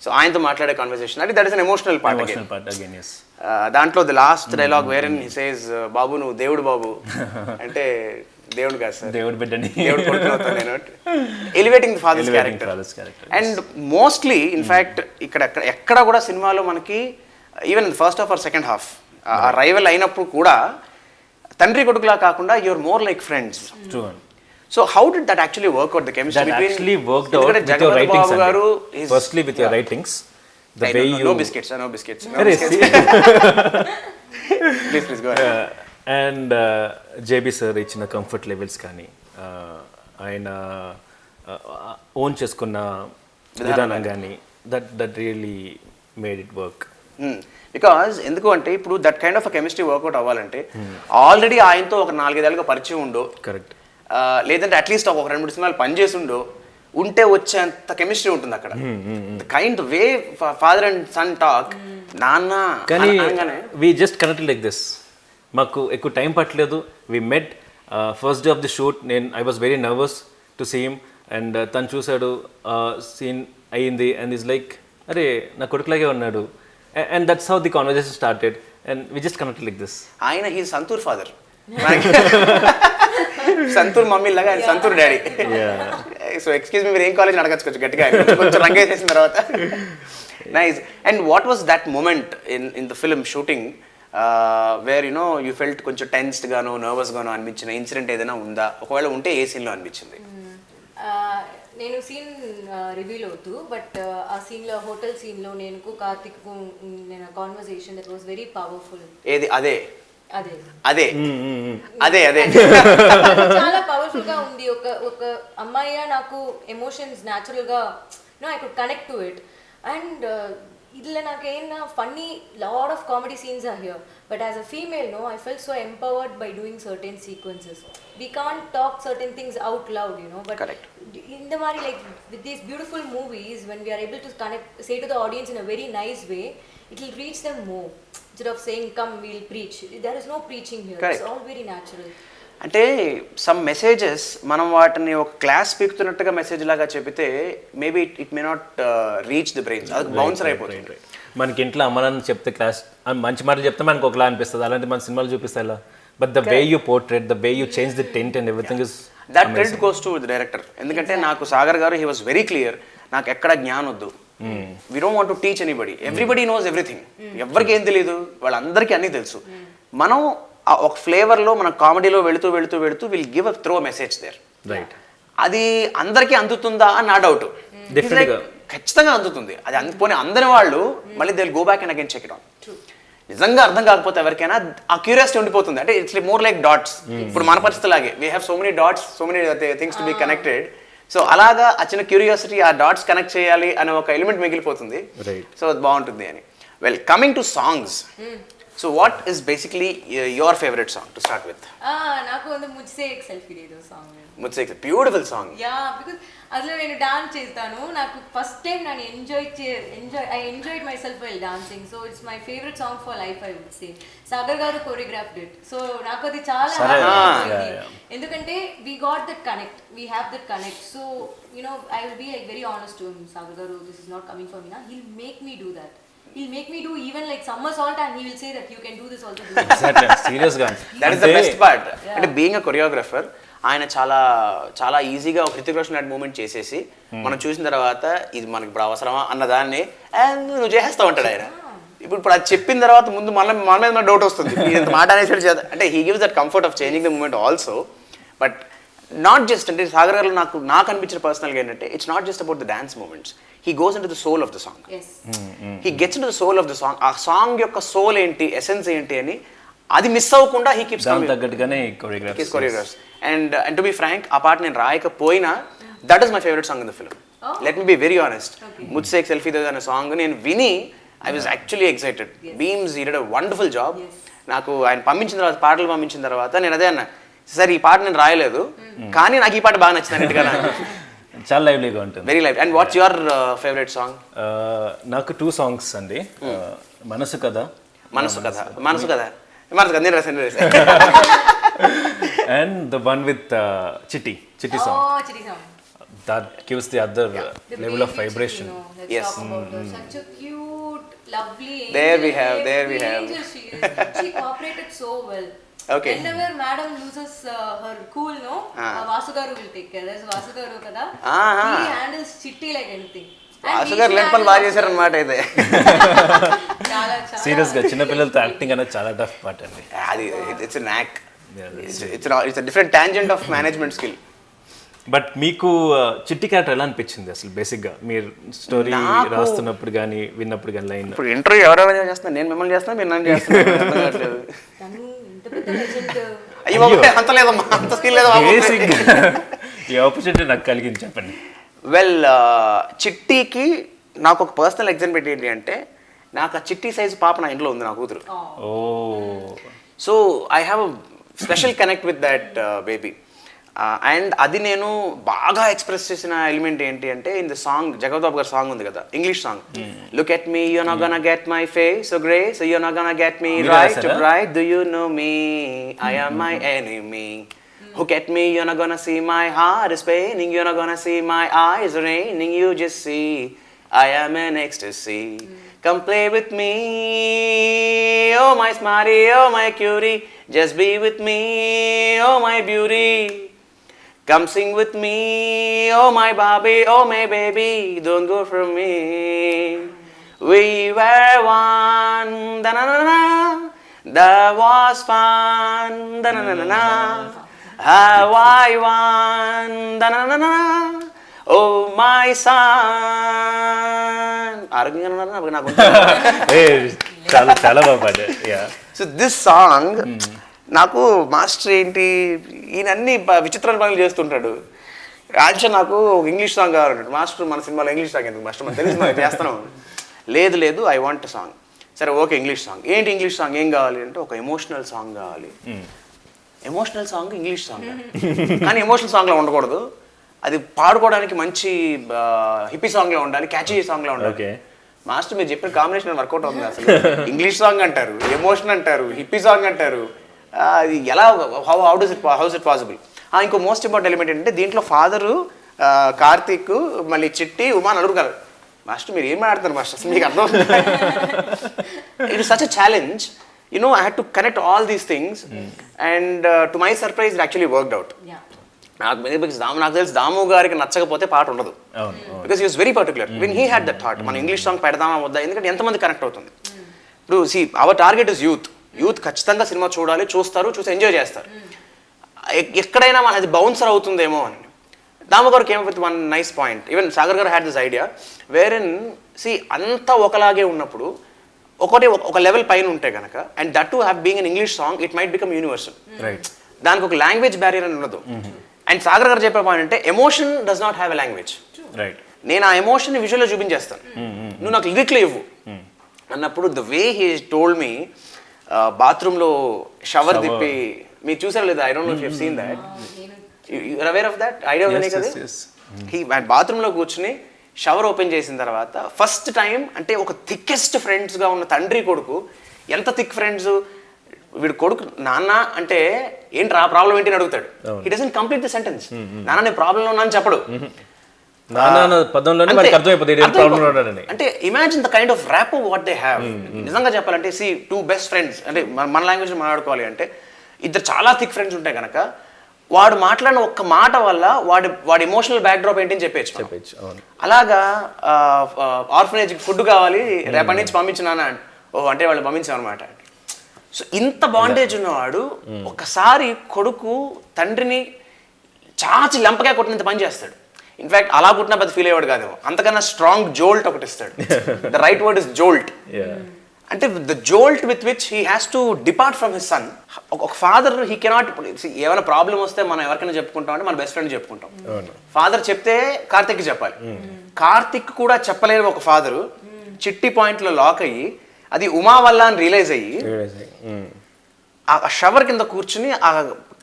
సో ఆయనతో మాట్లాడే కాన్వర్సేషన్ అంటే that is an emotional part emotional part again yes దాంట్లో the last dialogue where in he says బాబు నువ్వు దేవుడు బాబు అంటే దేవుడు కాదు సార్ దేవుడి బిడ్డని దేవుడు కొడుకునవుతాను నేను elevating the father's character and mostly in fact ఇక్కడ ఎక్కడ కూడా సినిమాలో మనకి even first half or second half ఆ రైవల్ అయినప్పుడు కూడా తండ్రి కొడుకులా కాకుండా your more like friends. True. So how did that actually work out, the chemistry That between actually worked out with your writings. Firstly with your writings, the way you... No biscuits, no biscuits. Please go ahead. And JB sir ఇచ్చిన comfort levels కానీ ఆయన own చేసుకున్న విధానం కానీ that really made it work. Because ఎందుకు అంటే ఇప్పుడు that kind of chemistry work out అవ్వాలంటే ఆల్రెడీ ఆయనతో ఒక 4-5 ఏళ్ళుగా పరిచయం ఉండో, కరెక్ట్, లేదంటే అట్లీస్ట్ ఒక 2-3 సినిమాలు పనిచేసి ఉంటే వచ్చేంత కెమిస్ట్రీ ఉంటుంది అక్కడ. Kind way father and son talk నాన్న కానీ we just connected like this. మాకు ఎక్కువ టైం పట్టలేదు. We met first day of the shoot. I was very nervous to see him and తను చూశాడు, సీన్ అయ్యింది అండ్ ఈజ్ లైక్ అరే నా కొడుకులాగే ఉన్నాడు and that's how the conversation started and we just connected like this. ఆయన he Santoor father, Santoor mummy లాగా ఆయన Santoor daddy. So excuse me మీరు ఏం కాలేజ్ అడగచ్చు గట్టిగా కొంచెం రంగేసేసిన తర్వాత. Nice. And what was that moment in the film shooting where you know you felt కొంచెం టెన్స్డ్ గానో నర్వస్ గానో అనిపించిన ఇన్సిడెంట్ ఏదైనా ఉందా? ఒకవేళ ఉంటే ఏ సీన్లో అనిపించింది? నేను సీన్ రివీల్ అవుతూ బట్ ఆ సీన్లో హోటల్ సీన్లో నేను కార్తిక్ నేను conversation that was very powerful. ఏది? అదే అదే అదే అదే అదే చాలా పవర్ఫుల్ గా ఉంది. ఒక అమ్మాయి నాకు ఎమోషన్స్ న్యాచురల్ గా I could connect to it and ఇట్లా నాకు ఏమన్నా funny lot of comedy scenes are here but as a female I fell so empowered by doing certain sequences. We can't talk certain things out loud, but correct. In the mari, like with these beautiful movies, when we are able to connect, say to the audience in a very nice way, it will reach them more. Instead of saying, come, we'll preach. There is no preaching here. Correct. It's all very natural. అంటే some messages మనం వాటిని ఒక class పీకుతున్నట్టుగా message లాగా చెబితే maybe it may not reach the brains, అది bouncer అయిపోతుంది. మనకి ఇంట్లో అమ్మనాన్న చెప్తే క్లాస్ మంచి మాటలు చెప్తే మనకు ఒకలా అనిపిస్తుంది, అలాంటి మన సినిమాలు చూపిస్తాయి. But the way you portrait, the way you change the tint and everything is that credit goes to the director. ఎందుకంటే నాకు సాగర్ గారు he was very clear, నాకు ఎక్కడ జ్ఞానం వద్దు, we don't want to teach anybody, everybody knows everything, ఎవరికి ఏం తెలియదు, వాళ్ళందరికీ అన్నీ తెలుసు. మనం ఒక ఫ్లేవర్లో మన కామెడీలో వెళుతూ వెళుతూ వెళుతూ will give a throw message there. Right. అది అందరికీ అందుతుందా అని నా డౌట్. ఖచ్చితంగా అందుతుంది. అది పోనీ అందరి వాళ్ళు మళ్ళీ they will go back and again check it on. నిజంగా అర్థం కాకపోతే ఎవరికైనా ఆ క్యూరియాసిటీ ఉండిపోతుంది. అంటే ఇట్స్ మోర్ లైక్ డాట్స్. ఇప్పుడు మన పరిస్థితిలాగే we have so many dots, so many things to be connected. So అలాగా ఆ చిన్న క్యూరియాసిటీ, ఆ డాట్స్ కనెక్ట్ చేయాలి అనే ఒక ఎలిమెంట్ మిగిలిపోతుంది. సో అది బాగుంటుంది అని. Well, coming to songs, so what is basically your favourite song to start with? నాకు ಒಂದು ముజ్సే ఏక్ సెల్ఫీ దే దో సాంగ్. ముజ్సే ఏక్ బ్యూటిఫుల్ సాంగ్. యా, బికాజ్ అందులో నేను డాన్స్ చేస్తాను. నాకు ఫస్ట్ టైం నేను I enjoyed myself while dancing. So it's my favourite song for life I would say. Sagar garu choreographed it. So నాకు అది చాలా ఎందుకంటే we got that connect, we have that connect. So I will be like very honest to him, Sagar garu this is not coming for me నా, he'll make me do that. He'll make me do even like summer salt and he will say that you can do this also. Exactly. Serious guy. That is the best part. అంటే being a choreographer, ఆయన చాలా చాలా ఈజీగా ఒక హృతిక్ రోషన్ లాంటి moment చేసేసి మనం చూసిన తర్వాత ఇది మనకి ఇప్పుడు అవసరమా అన్నదాన్ని నువ్వు చేసేస్తా ఉంటాడు ఆయన. ఇప్పుడు అది చెప్పిన తర్వాత ముందు మన మీద డౌట్ వస్తుంది, ఇంత మాట అనేసి చేద్దాం అంటే he gives that comfort of changing the moment also. But not just అంటే సాగర్ గారు నాకు అనిపించిన పర్సనల్గా ఏంటంటే it's not just about the dance moments, he goes into the soul of the song. Yes. He gets into the soul of the song. ఆ song యొక్క soul ఏంటి, essence ఏంటి అని అది మిస్ అవ్వకుండా he keeps coming. తగ్గట్టుగానే choreographs. And to be frank, ఆ పాట నేను రాయకపోయినా that is my favorite song in the film. Let me be very honest. ముజ్సే ఏక్ సెల్ఫీ దే అనే సాంగ్ నేను విని I was actually excited. Beams, he did a wonderful job. నాకు ఆయన పాటలు పంపించిన తర్వాత నేను అదే అన్నా, సరే ఈ పాట నేను రాయలేదు కానీ నాకు ఈ పాట బాగా నచ్చింది అన్నట్టుగా. చాలా లైవ్లీగా ఉంటుంది. Very live. And what's your favourite song? నాకు 2 songs అండి. మనసు కథ నేను రాసాను. అండ్ ద వన్ విత్ చిట్టి song. that gives the other level of vibration. Let's Yes. talk about her. Such a cute, lovely angel. There we have, there we have. Angel she is. She cooperated so well. Okay. Whenever madam loses her cool, no, Vasugaru will take care. There's Vasugaru kada. Aha. He handles Chitti like anything. And Vasu he గారు should లేని పని handle బాగా Vasugaru. చేశారనమాట అయితే. చాలా చాలా. సీరియస్గా చిన్నపిల్లలతో యాక్టింగ్ అనేది చాలా టఫ్ పార్ట్ అండి. అది ఇట్స్ నాక్, it's different tangent of management skill. But మీకు చిట్టి క్యారెక్టర్ ఎలా అనిపించింది అసలు బేసిక్గా మీరు స్టోరీ రాస్తున్నప్పుడు కానీ విన్నప్పుడు కానీ లైన్? ఇప్పుడు ఇంటర్వ్యూ ఎవరెవరు చేస్తున్నారు, నేను మిమ్మల్ని చేస్తున్నా, మీరు నన్ను చేస్తున్నారు. తను ఇంత పెద్ద legend. అయ్యో బాబోయ్, అంత లేదమ్మా, అంత స్కిల్ లేదా బాబు. బేసిక్గా ఈ ఆపర్చునిటీ నాకు కలిగింది చెప్పండి. వెల్, చిట్టీకి నాకు ఒక పర్సనల్ ఎగ్జాంపుల్ ఏంటి అంటే, నాకు ఆ చిట్టి సైజు పాప నా ఇంట్లో ఉంది, నా కూతురు. Oh so I have a special connect with that baby. And అది నేను బాగా ఎక్స్ప్రెస్ చేసిన ఎలిమెంట్ ఏంటి అంటే, ఇన్ ద సాంగ్ జగపతి గారి సాంగ్ ఉంది కదా, English song, look at me you not gonna get my face so grey so you not gonna get me right right do you know me I am my enemy. Look at me, you're not gonna see my heart is paining, you're not gonna see my eyes raining, you just see I am an ecstasy. Come play with me, oh my smarty, oh my cutie, just be with me, oh my beauty. Come sing with me, oh my Barbie, oh my baby, don't go from me. We were one, da-na-na-na, that was fun, da-na-na-na. How I won, da-na-na-na, oh my son. ఆరోగ్యంగా నాకు. చాలా చాలా బాగా పాడారు. Yeah. So this song నాకు master ఏంటి, ఈయన అన్ని విచిత్రమైన పనులు చేస్తుంటాడు. యాక్చువల్ నాకు ఇంగ్లీష్ సాంగ్ కావాలంటాడు మాస్టర్. మన సినిమాలో ఇంగ్లీష్ సాంగ్ ఎందుకు మాస్టర్, మనకు తెలిసి మనం చేస్తున్నాం. లేదు లేదు, ఐ వాంట్ సాంగ్. సరే ఓకే, ఇంగ్లీష్ సాంగ్. ఏంటి ఇంగ్లీష్ సాంగ్ ఏం కావాలి అంటే, ఒక ఎమోషనల్ సాంగ్ కావాలి. ఎమోషనల్ సాంగ్ ఇంగ్లీష్ సాంగ్, కానీ ఎమోషనల్ సాంగ్లో ఉండకూడదు, అది పాడుకోవడానికి మంచి హిప్పీ సాంగ్లో ఉండాలి, క్యాచీ సాంగ్లో ఉండాలి. మాస్టర్ మీరు చెప్పిన కాంబినేషన్ వర్కౌట్ అవుతుంది అసలు. ఇంగ్లీష్ సాంగ్ అంటారు, ఎమోషన్ అంటారు, హిప్పీ సాంగ్ అంటారు, అది ఎలా, హౌ ఇస్ ఇట్ పాసిబుల్? ఇంకో మోస్ట్ ఇంపార్టెంట్ ఎలిమెంట్ ఏంటంటే, దీంట్లో ఫాదరు కార్తీక్, మళ్ళీ చిట్టి, ఉమా నలుగురు కాదు. మాస్టర్ మీరు ఏం మాట్లాడతారు మాస్టర్, అసలు మీకు అర్థం? It is such a challenge. You know, I had to connect all these things, and to my surprise, it actually worked out. నాకు తెలుసు దాము గారికి నచ్చకపోతే పాట ఉండదు, because he was very particular when he had that thought. మనం English song పెడదామా వద్దా, ఎందుకంటే ఎంతమంది కనెక్ట్ అవుతుంది. ఇప్పుడు see our target is youth ఖచ్చితంగా సినిమా చూడాలి, చూసి ఎంజాయ్ చేస్తారు. ఎక్కడైనా మన అది బౌన్సర్ అవుతుందేమో అని Damu garu came with one nice point. Even Sagar garu had this idea where in see అంతా ఒకలాగే ఉన్నప్పుడు ఒక లెవెల్ పైన ఉంటే కనుక, and that to have being an English song, it might become universal. Right. దానికి ఒక లాంగ్వేజ్ బ్యారియర్ అని ఉండదు. అండ్ సాగర్ గారు చెప్పే పాయింట్ అంటే, emotion does not have a language. Right. నేను ఆ ఎమోషన్ విజువల్లో చూపించేస్తాను, నువ్వు నాకు లిరిక్లో ఇవ్వు అన్నప్పుడు, the way he told me, బాత్రూంలో షవర్ తిప్పి, మీరు చూసారు లేదా, I don't know if you have seen that, you are aware of that idea ఉందనే కదా. హీ బాత్రూంలో కూర్చుని షవర్ ఓపెన్ చేసిన తర్వాత ఫస్ట్ టైం, అంటే ఒక థిక్కెస్ట్ ఫ్రెండ్స్గా ఉన్న తండ్రి కొడుకు, ఎంత థిక్ ఫ్రెండ్స్, వీడు కొడుకు నాన్న అంటే ఏంటి రా ప్రాబ్లం ఏంటి అని అడుగుతాడు. He doesn't complete the sentence. నాన్న నేను ప్రాబ్లంలో ఉన్నా అని చెప్పడు. అంటే imagine the kind of rap what they have. నిజంగా చెప్పాలంటే, సి టూ బెస్ట్ ఫ్రెండ్స్, అంటే మన లాంగ్వేజ్ మాట్లాడుకోవాలి అంటే, ఇద్దరు చాలా థిక్ ఫ్రెండ్స్ ఉంటాయి కనుక, వాడు మాట్లాడిన ఒక్క మాట వల్ల వాడి ఎమోషనల్ బ్యాక్డ్రాప్ ఏంటి అని చెప్పచ్చు. అలాగా ఆర్ఫనేజ్ ఫుడ్ కావాలి, రేపటి నుంచి పంపించినానా, ఓ అంటే వాళ్ళు పంపించాం అనమాట. సో ఇంత బాండేజ్ ఉన్నవాడు ఒకసారి కొడుకు తండ్రిని చాచి లెంపగా కొట్టినంత పని చేస్తాడు. ఇన్ఫాక్ట్ అలా పుట్టిన పెద్ద ఫీల్ అయ్యాడు కాదేమో, అంతకన్నా స్ట్రాంగ్ జోల్ట్ ఒకటి ఇస్తాడు. The right word is jolt. అంటే the jolt with which he has to depart from his son. ఒక ఫాదర్ హీ కెనాట్, ఏమైనా ప్రాబ్లం వస్తే మనం ఎవరికైనా చెప్పుకుంటాం అంటే మన బెస్ట్ ఫ్రెండ్ చెప్పుకుంటాం. ఫాదర్ చెప్తే కార్తిక్కి చెప్పాలి. కార్తిక్ కూడా చెప్పలేని ఒక ఫాదరు చిట్టి పాయింట్లో లాక్ అయ్యి, అది ఉమా వల్ల అని రియలైజ్ అయ్యి, ఆ షవర్ కింద కూర్చుని ఆ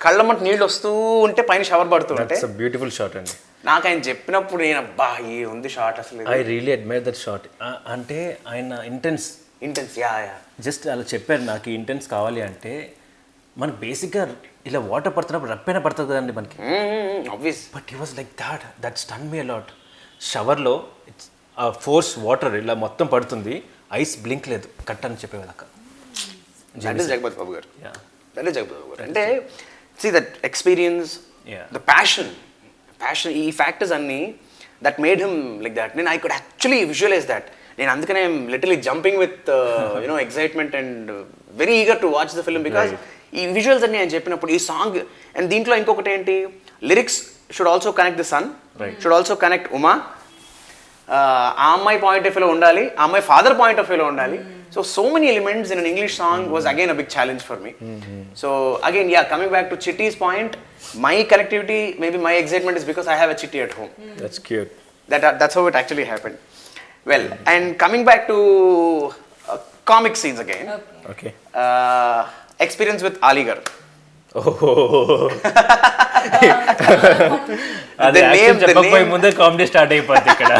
కళ్ళమంట నీళ్ళు వస్తూ ఉంటే పైన షవర్ పడుతూ ఉంటే, బ్యూటిఫుల్ షాట్ అండి. నాకు ఆయన చెప్పినప్పుడు నేను అబ్బా ఏ ఉంది షాట్ అసలు. I really admire that shot. అంటే ఆయన ఇంటెన్స్ యా జస్ట్ అలా చెప్పారు, నాకు ఇంటెన్స్ కావాలి అంటే మనకు బేసిక్గా ఇలా వాటర్ పడుతున్నప్పుడు రప్పైనా పడుతుంది కదండి మనకి. Obvious. But he was like that stun me a lot. షవర్లో ఆ ఫోర్స్ వాటర్ ఇలా మొత్తం పడుతుంది, ఐస్ బ్లింక్ లేదు, కట్ అని చెప్పేవాళ్ళక. That is Jagapathi Babu garu. That is Jagapathi Babu garu. అంటే see that experience, the passion ఈ ఫ్యాక్టర్స్ అన్నీ that made him like that. నేను I could actually visualise that. నేను అందుకనే literally jumping with you know excitement and very eager to watch the film because ఈ visuals అన్ని ఆయన చెప్పినప్పుడు ఈ సాంగ్ అండ్ దీంట్లో ఇంకొకటి ఏంటి, lyrics should also connect the son, should also connect Uma. ఆ అమ్మాయి పాయింట్ ఆఫ్ వ్యూలో ఉండాలి, ఆ అమ్మాయి ఫాదర్ పాయింట్ ఆఫ్ వ్యూలో ఉండాలి. So many elements in an English song was again a big challenge for me. So again, coming back to Chitty's point, my connectivity, maybe my excitement is because I have a Chitty at home. That's cute. That's how it actually happened. Well, and coming back to comic scenes again. Okay. Experience with Ali Garu. అది చెప్పకపోయి ముందే comedy start అయిపోద్ది ఇక్కడ.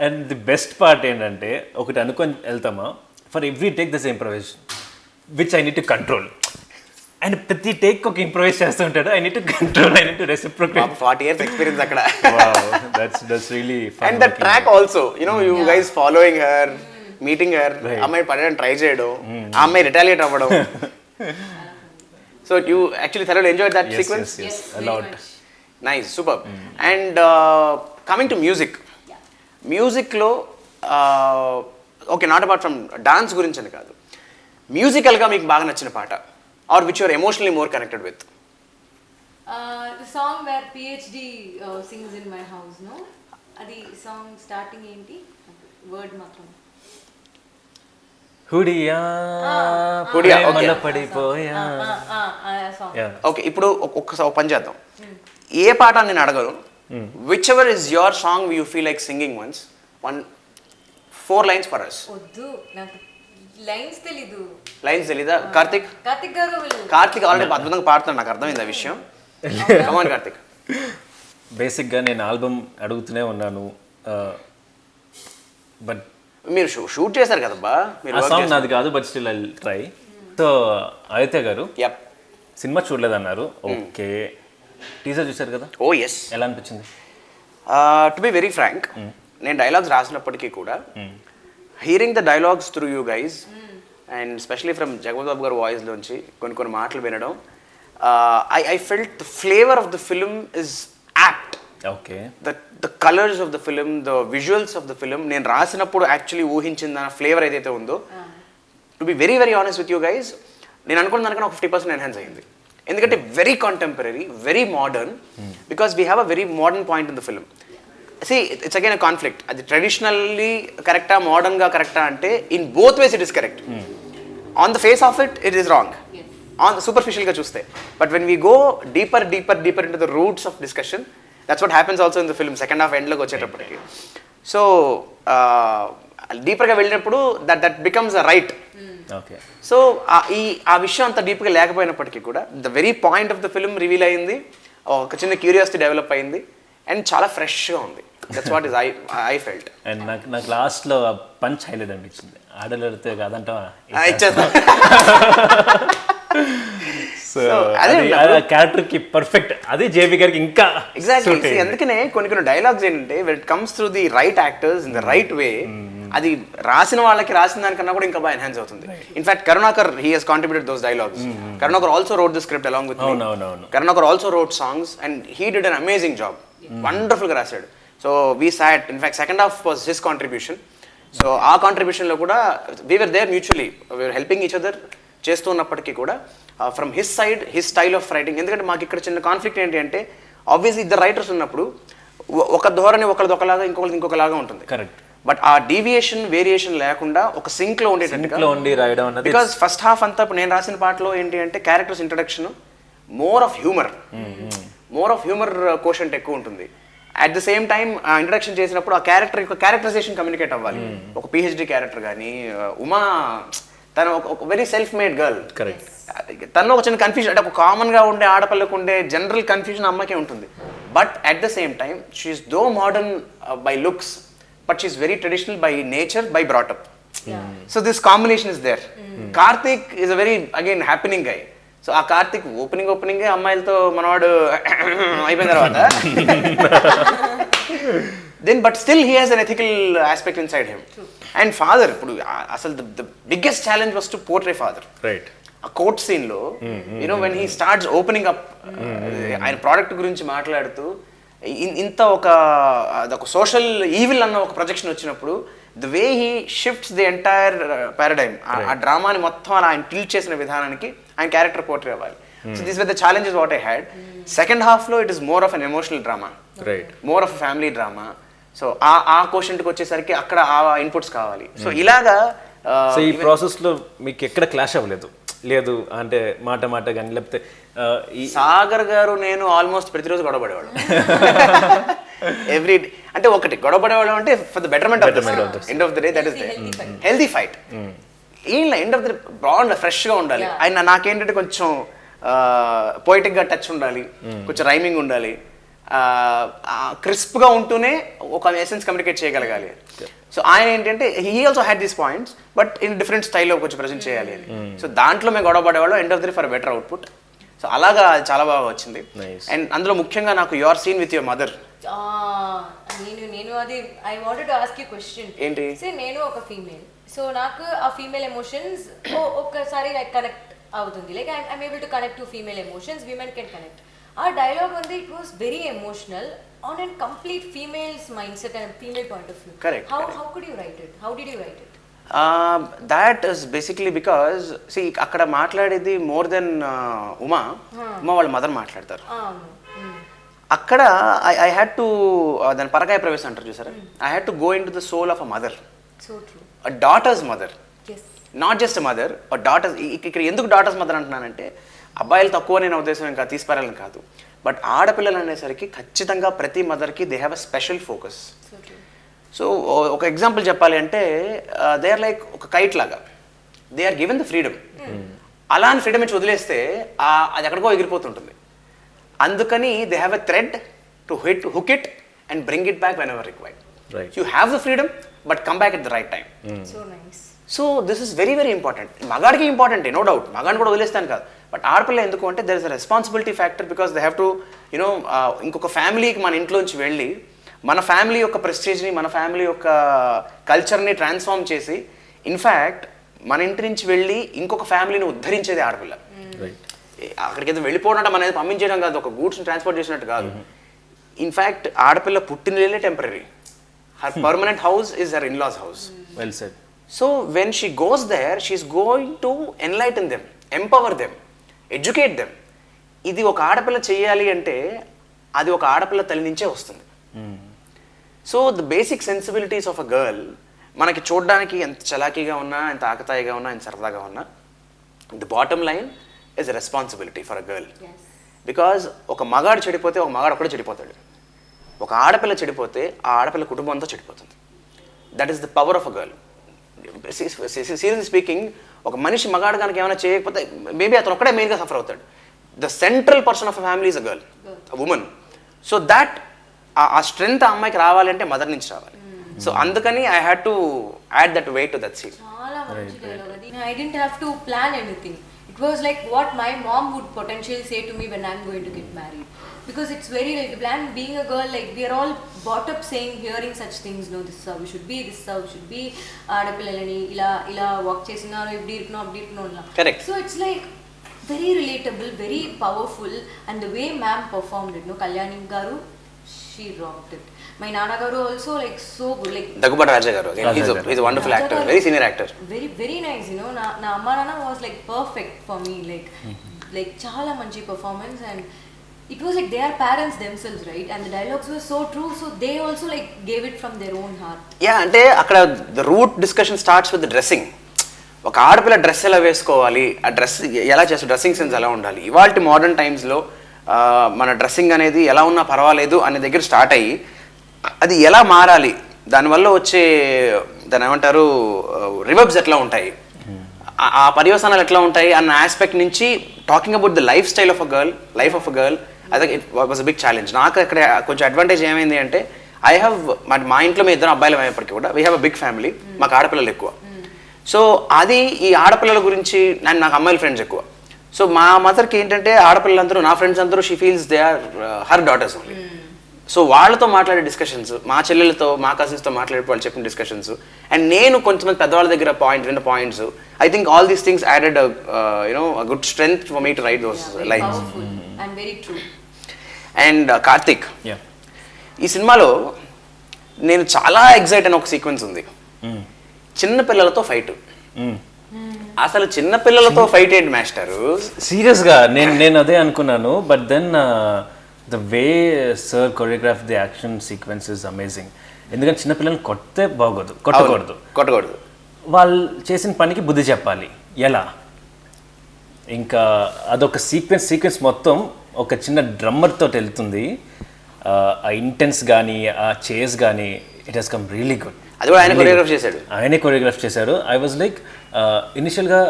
And the best part ఏంటంటే ఒకటి అనుకొని వెళ్తామా, for every take the same improvisation which I need to control. And ప్రతి take ఒక ఇంప్రొవైజ్ చేస్తుంటాడు, I need to control, I need to reciprocate. 40 years experience అక్కడ. That's really fun. And the track also, you guys following her, meeting her, అమ్మాయి పడడం try చేయడం, ఆ అమ్మాయి retaliate అవ్వడం. So you actually thoroughly enjoyed that sequence. Nice, super. And coming to మ్యూజిక్లో okay, not apart from dance గురించి అని కాదు, మ్యూజికల్గా మీకు బాగా నచ్చిన పాట or which you're emotionally more connected with? The song where PhD sings in my house, no? అది సాంగ్ స్టార్టింగ్ ఏంటి, వర్డ్ మాత్రం హుడియా హుడియా పడిపోయా. ఓకే, ఇప్పుడు ఒక్కసారి పని చేద్దాం. ఏ పాట నేను అడగను, which ever is your song you feel like singing once, 4 lines for us. వద్దు, నాకు లైన్స్ తెలీదు. లైన్స్ తెలీదా? కార్తిక్ ఆల్రెడీ అద్భుతంగా పాడుతున్నాడు, నాకు అర్థమైంది ఆ విషయం. కమాన్ కార్తిక్. బేసిక్గా నేను ఆల్బమ్ అడుగుతూనే ఉన్నాను, బట్ మీరు షూట్ చేశారు కదబ్బా, ఆ సాంగ్ నాది కాదు, but still I try. So Aditya garu సినిమా చూడలేదన్నారు, ఓకే, టీజర్ చూశారు కదా? Oh yes. ఎలా అనిపించింది? టు బి వెరీ ఫ్రాంక్, నేను డైలాగ్స్ రాసినప్పటికీ కూడా hearing the dialogues through you guys and specially from Jagapathi Babu గారి వాయిస్లోంచి కొన్ని మాటలు వినడం, I felt the flavour of the film is apt. Okay, the colours of the film, the visuals of the film నేను రాసినప్పుడు యాక్చువల్లీ ఊహించిన ఫ్లేవర్ ఏదైతే ఉందో, to be very very honest with you guys, నేను అనుకున్న దానికన్నా 50% ఎన్హాన్స్ అయింది. ఎందుకంటే very contemporary, very modern, because we have a very modern point in the film. See it's again a conflict, అది ట్రెడిషనల్లీ కరెక్టా మోడర్న్గా కరెక్టా అంటే in both ways it is correct. On the face of it is wrong on సూపర్ఫిషియల్గా చూస్తే, but when we go deeper into the roots of discussion, that's what happens also in the film, second half end లోకి వచ్చేటప్పటికి. So డీపర్గా వెళ్ళినప్పుడు that becomes a right. Okay, so ఆ విషయం అంత డీప్గా లేకపోయినప్పటికీ కూడా the very point of the film reveal అయింది, ఒక చిన్న క్యూరియాసిటీ డెవలప్ అయింది, అండ్ చాలా ఫ్రెష్గా ఉంది. That's what is I felt. And నాకు లాస్ట్లో పంచ్ హైలైట్ అనిపించింది, ఆడలేడితే కాదంటావా ఇచ్చేస్తాం. సో అదే క్యారెక్టర్ కి పర్ఫెక్ట్, అదే జేబీ గారికి ఇంకా ఎగ్జాక్ట్లీ. అందుకనే కొన్ని డైలాగ్స్ ఏంటంటే when it comes through the right actors in the right way, అది రాసిన వాళ్ళకి రాసిన దానికన్నా కూడా ఇంకా బాగా ఎన్హాన్స్ అవుతుంది. In fact Karunakar he has contributed those dialogues. Karunakar also wrote the script along with me. Karunakar also wrote songs and he did an amazing job. వండర్ఫుల్గా రాశాడు. So we sat, in fact second half was his contribution. So ఆ కాంట్రిబ్యూషన్లో కూడా we were there mutually, we're helping each other చేస్తూ ఉన్నప్పటికీ కూడా from his side his style of writing. ఎందుకంటే మాకు ఇక్కడ చిన్న కాన్ఫ్లిక్ట్ ఏంటి అంటే, ఆబ్వియస్లీ ఇద్దరు రైటర్స్ ఉన్నప్పుడు ఒక ధోరణి ఒకరిది ఒకలాగా ఇంకొకలాగా ఉంటుంది. కరెక్ట్. బట్ ఆ డీవియేషన్ వేరియేషన్ లేకుండా ఒక సింక్ లో ఉండేటట్టుగా, బికాస్ ఫస్ట్ హాఫ్ అంతా ఇప్పుడు నేను రాసిన పాటలో ఏంటి అంటే characters introduction more of humour quotient ఎక్కువ ఉంటుంది. అట్ ద సేమ్ టైం ఆ ఇంట్రడక్షన్ చేసినప్పుడు ఆ క్యారెక్టర్ యొక్క క్యారెక్టరైజేషన్ కమ్యూనికేట్ అవ్వాలి. ఒక పిహెచ్డి క్యారెక్టర్ కానీ, ఉమా తను ఒక very self made girl. Correct. తనలో ఒక చిన్న కన్ఫ్యూజన్, అంటే ఒక కామన్గా ఉండే ఆడపిల్లకు ఉండే జనరల్ కన్ఫ్యూజన్ అమ్మకే ఉంటుంది. But at the same time she is though modern by looks, but she is very traditional by nature, by brought up. So this combination is there. Karthik is a very again happening guy. So ఆ Karthik opening అమ్మాయిలతో మనవాడు అయిపోయిన తర్వాత then but still he has an ethical aspect inside him. And father, ఇప్పుడు అసలు the biggest challenge was to portray father. Right. ఆ court scene లో you know when he starts opening up, ఆయన ప్రోడక్ట్ గురించి మాట్లాడుతూ ఇంత ఒక సోషల్ ఈవిల్ అన్న ఒక ప్రొజెక్షన్ వచ్చినప్పుడు the way he shifts the entire paradigm, ఆ డ్రామాని మొత్తం అలా ఆయన టిల్ట్ చేసిన విధానానికి ఆయన క్యారెక్టర్ పోర్ట్రే అవ్వాలి. So this were the challenges what I had. Second half లో it is more of an emotional drama, more of family drama. So ఆ క్వశ్చన్కి వచ్చేసరికి అక్కడ ఆ ఇన్పుట్స్ కావాలి. సో ఇలాగా సో ఈ ప్రాసెస్లో మీకు ఎక్కడ క్లాష్ అవ్వలేదు లేదు అంటే మాట కానీ లేకపోతే సాగర్ గారు నేను ఆల్మోస్ట్ ప్రతిరోజు గొడవపడేవాడు. ఎవ్రీ అంటే ఒకటి గొడవపడేవాడు అంటే for the betterment of end of the day, that is the healthy fight. ఏం ఎండ్ ఆఫ్ ద డే బాగుండాలి, ఫ్రెష్గా ఉండాలి. ఆయన నాకేంటంటే కొంచెం పోయిటిక్గా టచ్ ఉండాలి, కొంచెం రైమింగ్ ఉండాలి, క్రిస్ప్గా ఉంటూనే ఒక ఎసెన్స్ కమ్యూనికేట్ చేయగలగాలి. సో ఆయన ఏంటంటే he also had these points but in different స్టైల్లో కొంచెం ప్రజెంట్ చేయాలి అని. సో దాంట్లో మేము గొడవ పడేవాళ్ళం, end of the day for better output. So అలాగా చాలా బాగా వచ్చింది. అండ్ అందులో ముఖ్యంగా నాకు your scene with your mother, నేను అది I wanted to ask you question. ఏంటి? నేను ఒక ఫీమేల్, సో నాకు ఆ ఫీమేల్ ఎమోషన్స్ ఒక్కసారి లైక్ కనెక్ట్ అవుతుంది. Like I'm able to connect to female emotions, women can connect. ఆ డైలాగ్ ఉంది, it was very emotional on a complete female's mindset and female point of view. Correct. How could you write it? How did you write it? That is basically because see akkada maatladedi more than uma వాళ్ళ mother మాట్లాడతారు. అక్కడ I had to దాని పరకాయ ప్రవేశం అంటారు చూసారా, I had to go into the soul of a mother. So true. A daughter's mother. Yes. Not just a mother, a daughter's. ఇక్కడ ఎందుకు డాటర్స్ మదర్ అంటున్నానంటే అబ్బాయిలు తక్కువ నేను ఉద్దేశం ఇంకా తీసిపారాలని కాదు, బట్ ఆడపిల్లలు అనేసరికి ఖచ్చితంగా ప్రతి మదర్కి they have a special focus. So ఒక ఎగ్జాంపుల్ చెప్పాలి అంటే దే ఆర్ లైక్ ఒక కైట్ లాగా, they are given the freedom. అలాంటి ఫ్రీడమ్ ఇచ్చి వదిలేస్తే అది ఎక్కడికో ఎగిరిపోతుంటుంది. అందుకని they have a thread to hook it and bring it back whenever required. You have the freedom but come back at the right time. So nice. So this is very very important. మగాడికి ఇంపార్టెంటే, no doubt, మగాడిని కూడా వదిలేస్తాను కాదు, but ఆడపిల్ల ఎందుకు అంటే there is a responsibility factor. Because they have to you know ఇంకొక ఫ్యామిలీకి మన ఇంట్లోంచి వెళ్ళి మన ఫ్యామిలీ యొక్క ప్రెస్టేజ్ని, మన ఫ్యామిలీ యొక్క కల్చర్ని ట్రాన్స్ఫార్మ్ చేసి ఇన్ఫ్యాక్ట్ మన ఇంటి నుంచి వెళ్ళి ఇంకొక ఫ్యామిలీని ఉద్ధరించేది ఆడపిల్ల. అక్కడికి ఏదో వెళ్ళిపోవడం అంటే అనేది పంపించడం కాదు, ఒక గూడ్స్ని ట్రాన్స్పోర్ట్ చేసినట్టు కాదు. ఇన్ఫ్యాక్ట్ ఆడపిల్ల పుట్టినలే temporary, her permanent house is her in laws house. Well said. So when she goes there, she is going to enlighten them, empower them, educate them. ఇది ఒక ఆడపిల్ల చేయాలి అంటే అది ఒక ఆడపిల్ల తల్లి నుంచే వస్తుంది. So the basic sensibilities of a girl మనకి చూడడానికి ఎంత చలాకీగా ఉన్నా, ఎంత ఆకతాయిగా ఉన్నా, ఎంత సరదాగా ఉన్నా, the bottom line is a responsibility for a girl. Because ఒక మగాడు చెడిపోతే ఒక మగాడు ఒకడే చెడిపోతాడు, ఒక ఆడపిల్ల చెడిపోతే ఆ ఆడపిల్ల కుటుంబం అంతా చెడిపోతుంది. That is the power of a girl. Seriously speaking, ఒక మనిషి మగాడు కనుక ఏమైనా చేయకపోతే మేబీ అతను ఒక్కడే మెయిన్గా సఫర్ అవుతాడు. The central person of a family is a girl, a woman. So that ఆ స్ట్రెంగ్త్ ఆ అమ్మాయికి రావాలంటే మదర్ నుంచి రావాలి. సో అందుకని I had to add that weight to that scene. చాలా మంచి డైలాగ్ అది. I didn't have to plan anything. It was like what my mom would potentially say to me when I'm going to get married. Because it's very like, and being a girl, like we are all brought up saying, hearing such things, no, this is how we should be, this is how we should be, aadapillalani ila walk chesinaro ibdi irukno. Correct. So it's like very relatable, very powerful, and the way ma'am performed it, no, Kalyani garu, she rocked it. My nana garu also like so good, like Daggubati Raja garu, he's a wonderful actor, very senior actor. Very very nice, you know. Na amma nana was like perfect for me, like chaala manchi performance. And it was like they are parents themselves, right? And the dialogues were so true, so they also like gave it from their own heart. Yeah, అంటే అక్కడ the root discussion starts with the dressing. ఒక ఆడపిల్ల dress ఎలా వేసుకోవాలి, ఆ dress ఎలా చేస్తారు, dressing sense ఎలా ఉండాలి. ఇవాళ మోడర్న్ టైమ్స్లో మన డ్రెస్సింగ్ అనేది ఎలా ఉన్నా పర్వాలేదు అనే దగ్గర స్టార్ట్ అయ్యి అది ఎలా మారాలి, దానివల్ల వచ్చే దాని ఏమంటారు రివర్బ్స్ ఎట్లా ఉంటాయి, ఆ పర్యవసానాలు ఎట్లా ఉంటాయి అన్న ఆస్పెక్ట్ నుంచి talking about the lifestyle of a girl, life of a girl. అదే it was a big challenge. నాకు అక్కడ కొంచెం అడ్వాంటేజ్ ఏమైంది అంటే ఐ హ్యావ్ మా ఇంట్లో మేము ఇద్దరు అబ్బాయిలు అయ్యేప్పటికీ కూడా we have a big family, మాకు ఆడపిల్లలు ఎక్కువ. సో అది ఈ ఆడపిల్లల గురించి నాకు అమ్మాయిల ఫ్రెండ్స్ ఎక్కువ. సో మా మదర్కి ఏంటంటే ఆడపిల్లలందరూ నా ఫ్రెండ్స్ అందరూ she feels they or her daughters only. So వాళ్ళతో మాట్లాడే డిస్కషన్స్, మా చెల్లెలతో మా కజిన్స్తో మాట్లాడే వాళ్ళు చెప్పిన డిస్కషన్స్, అండ్ నేను కొంతమంది పెద్దవాళ్ళ దగ్గర విన్న points, I think all these things added good strength for me to right those lines. And Karthik, ఈ సినిమాలో నేను చాలా ఎగ్జైట్ అయిన ఒక సీక్వెన్స్ ఉంది, చిన్న పిల్లలతో ఫైట్. అసలు చిన్న పిల్లలతో ఫైట్ ఏంటి మాస్టరు? సీరియస్గా నేను అదే అనుకున్నాను. But then the way sir choreograph the action sequence is amazing. ఎందుకంటే చిన్నపిల్లల్ని కొట్టకూడదు. వాళ్ళు చేసిన పనికి బుద్ధి చెప్పాలి. ఎలా? ఇంకా అదొక సీక్వెన్స్ మొత్తం ఒక చిన్న డ్రమ్మర్ తోటి వెళ్తుంది. ఆ ఇంటెన్స్ కానీ ఆ చేస్ కానీ it has come really good. అది కూడా ఆయనే కొరియోగ్రాఫ్ చేశారు. ఐ వాజ్ లైక్ ఇనిషియల్గా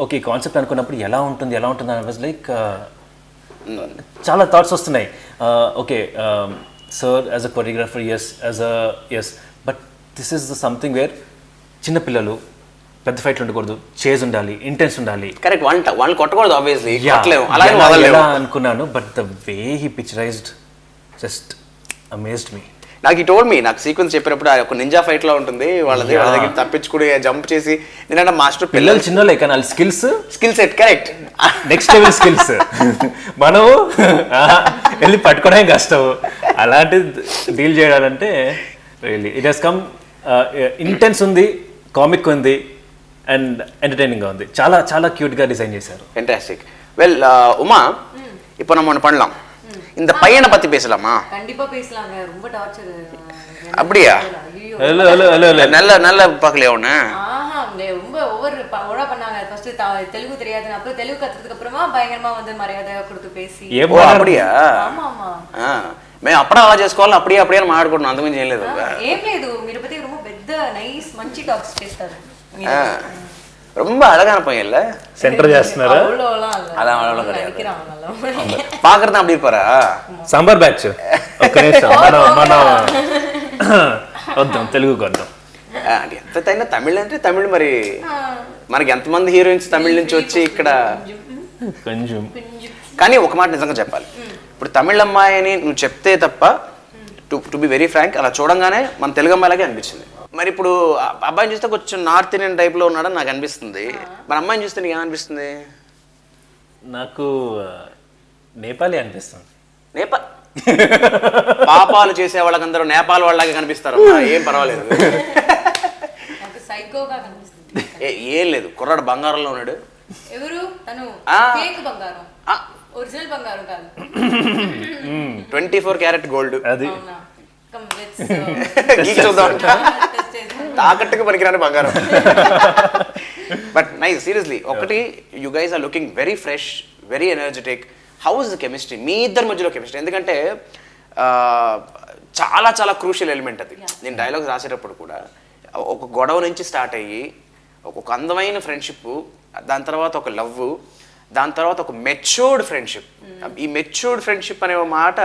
ఓకే కాన్సెప్ట్ అనుకున్నప్పుడు ఎలా ఉంటుంది ఐ వాజ్ లైక్ చాలా థాట్స్ వస్తున్నాయి. Okay sir as a choreographer yes but this is the something where చిన్నపిల్లలు పెద్ద ఫైట్లు ఉండకూడదు, చేజ్ ఉండాలి, ఇంటెన్స్ ఉండాలి. కరెక్ట్, వాళ్ళు కొట్టకూడదు ఆబ్వియస్లీ ఎలా అనుకున్నాను. But the way he picturised just amazed me. నాకు సీక్వెన్స్ చెప్పినప్పుడు ఒక నింజా ఫైట్ లో ఉంటుంది, వాళ్ళ దగ్గర తప్పించుకుని జంప్ చేసి, నేను మాస్టర్ పిల్లలు చిన్నోళ్ళే కానీ వాళ్ళ skill set correct next level skills. మనము వెళ్ళి పట్టుకోవడం కష్టం, అలాంటి డీల్ చేయాలంటే really it has come. Intense ఉంది, కామిక్ ఉంది, అండ్ ఎంటర్టైనింగ్ గా ఉంది. చాలా చాలా క్యూట్ గా డిజైన్ చేశారు. ఫెంటాస్టిక్. వెల్ ఉమా, இப்போ நம்ம ஒன்று பண்ணலாம். இந்த பையனை பத்தி பேசலாமா? கண்டிப்பா பேசலாங்க. ரொம்ப டார்ச்சர். அப்படியா? ஹலோ நல்ல பார்க்கலையா ஒண்ணு? ரொம்ப ஓவரா பண்ணாங்க. ஃபர்ஸ்ட் தெலுங்கு தெரியாது, அப்புறம் தெலுங்கு கத்துறதுக்கு அப்புறமா பயங்கரமா வந்து மரியாதை கொடுத்து பேசி. அப்படியா? ఆమా మేము అప్పుడే అలా చేసుకోవాలి, అప్పుడే మాట్లాడుకుంటున్నాం, అంతకుమించి ఏం లేదు. ఏం లేదు, మీరు పத்தி ரொம்ப పెద్ద నైస్ మంచి టాక్స్ చేస్తారు. ரொம்ப அழகான பையன் இல்ல? సెంటర్ చేస్తున్నారా? అలా பாக்குறது அப்படி இருப்பாரா? సాంబార్ బ్యాచ్. ఒక్క నిమిషం, మన వద్దాం తెలుగుకి వద్దాం. ఎంతైనా తమిళ్ అంటే తమిళ్. మరి మనకి ఎంతమంది హీరోయిన్స్ తమిళ్ నుంచి వచ్చి ఇక్కడ కొంచెం. కానీ ఒక మాట నిజంగా చెప్పాలి, ఇప్పుడు తమిళ్ అమ్మాయి అని నువ్వు చెప్తే తప్ప, టు బి వెరీ ఫ్రాంక్, అలా చూడంగానే మన తెలుగు అమ్మాయిలాగే అనిపించింది. మరి ఇప్పుడు అబ్బాయిని చూస్తే కొంచెం నార్త్ ఇండియన్ టైప్లో ఉన్నాడని నాకు అనిపిస్తుంది. మరి అమ్మాయిని చూస్తే నీకు ఏమనిపిస్తుంది? నాకు నేపాలీ అనిపిస్తుంది. పాపాలు చేసే వాళ్ళకందరూ నేపాల్ వాళ్ళలాగే కనిపిస్తారు. ఏం పర్వాలేదు, ఏం లేదు. కుర్రాడు బంగారంలో ఉన్నాడు. ఎవరు తను? ఫేక్ బంగారం, ఒరిజినల్ బంగారం కాదు. 24 క్యారెట్ గోల్డ్. అది తాకట్టుకు పనికిరాని బంగారం. But nice, seriously. ఒకటి, you guys are looking very fresh, very energetic. How is the chemistry మీ ఇద్దరి మధ్యలో కెమిస్ట్రీ? ఎందుకంటే చాలా చాలా క్రూషియల్ ఎలిమెంట్ అది. నేను డైలాగ్స్ రాసేటప్పుడు కూడా ఒక గొడవ నుంచి స్టార్ట్ అయ్యి ఒక అందమైన ఫ్రెండ్షిప్, దాని తర్వాత ఒక లవ్, దాని తర్వాత ఒక మెచ్యూర్డ్ ఫ్రెండ్షిప్. ఈ మెచ్యూర్డ్ ఫ్రెండ్షిప్ అనే మాట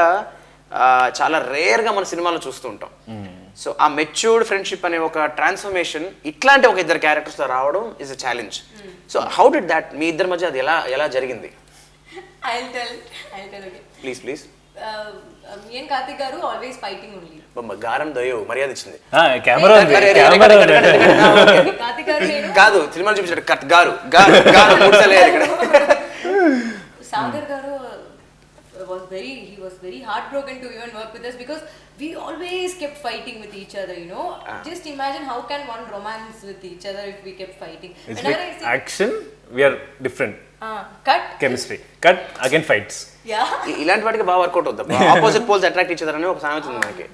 చాలా రేర్గా మన సినిమాలో చూస్తూ ఉంటాం. సో ఆ మెచ్యూర్డ్ ఫ్రెండ్షిప్ అనే ఒక ట్రాన్స్ఫర్మేషన్ ఇట్లాంటి ఒక ఇద్దరు క్యారెక్టర్స్తో రావడం is a challenge. So how did that మీ ఇద్దరి మధ్య అది ఎలా జరిగింది? Please. me and Karthik garu always fighting only. గారం దయో మర్యాద ఇచ్చింది. కెమెరా Karthik garu నేను కాదు, సినిమాలో చూపించాడు కట్ గారు ముడ్సలే ఇక్కడ. Sagar garu he was very heartbroken to even work with us because we always kept fighting with each other, you know. Just imagine how can one romance with each other if we kept fighting. It's like action, we are different. Cut chemistry, cut again fights. ఇలాంటి వాటికి బాగా work out అవుతుంది. Opposite poles attract each other అనే ఒక సామెత ఉంది మనకి.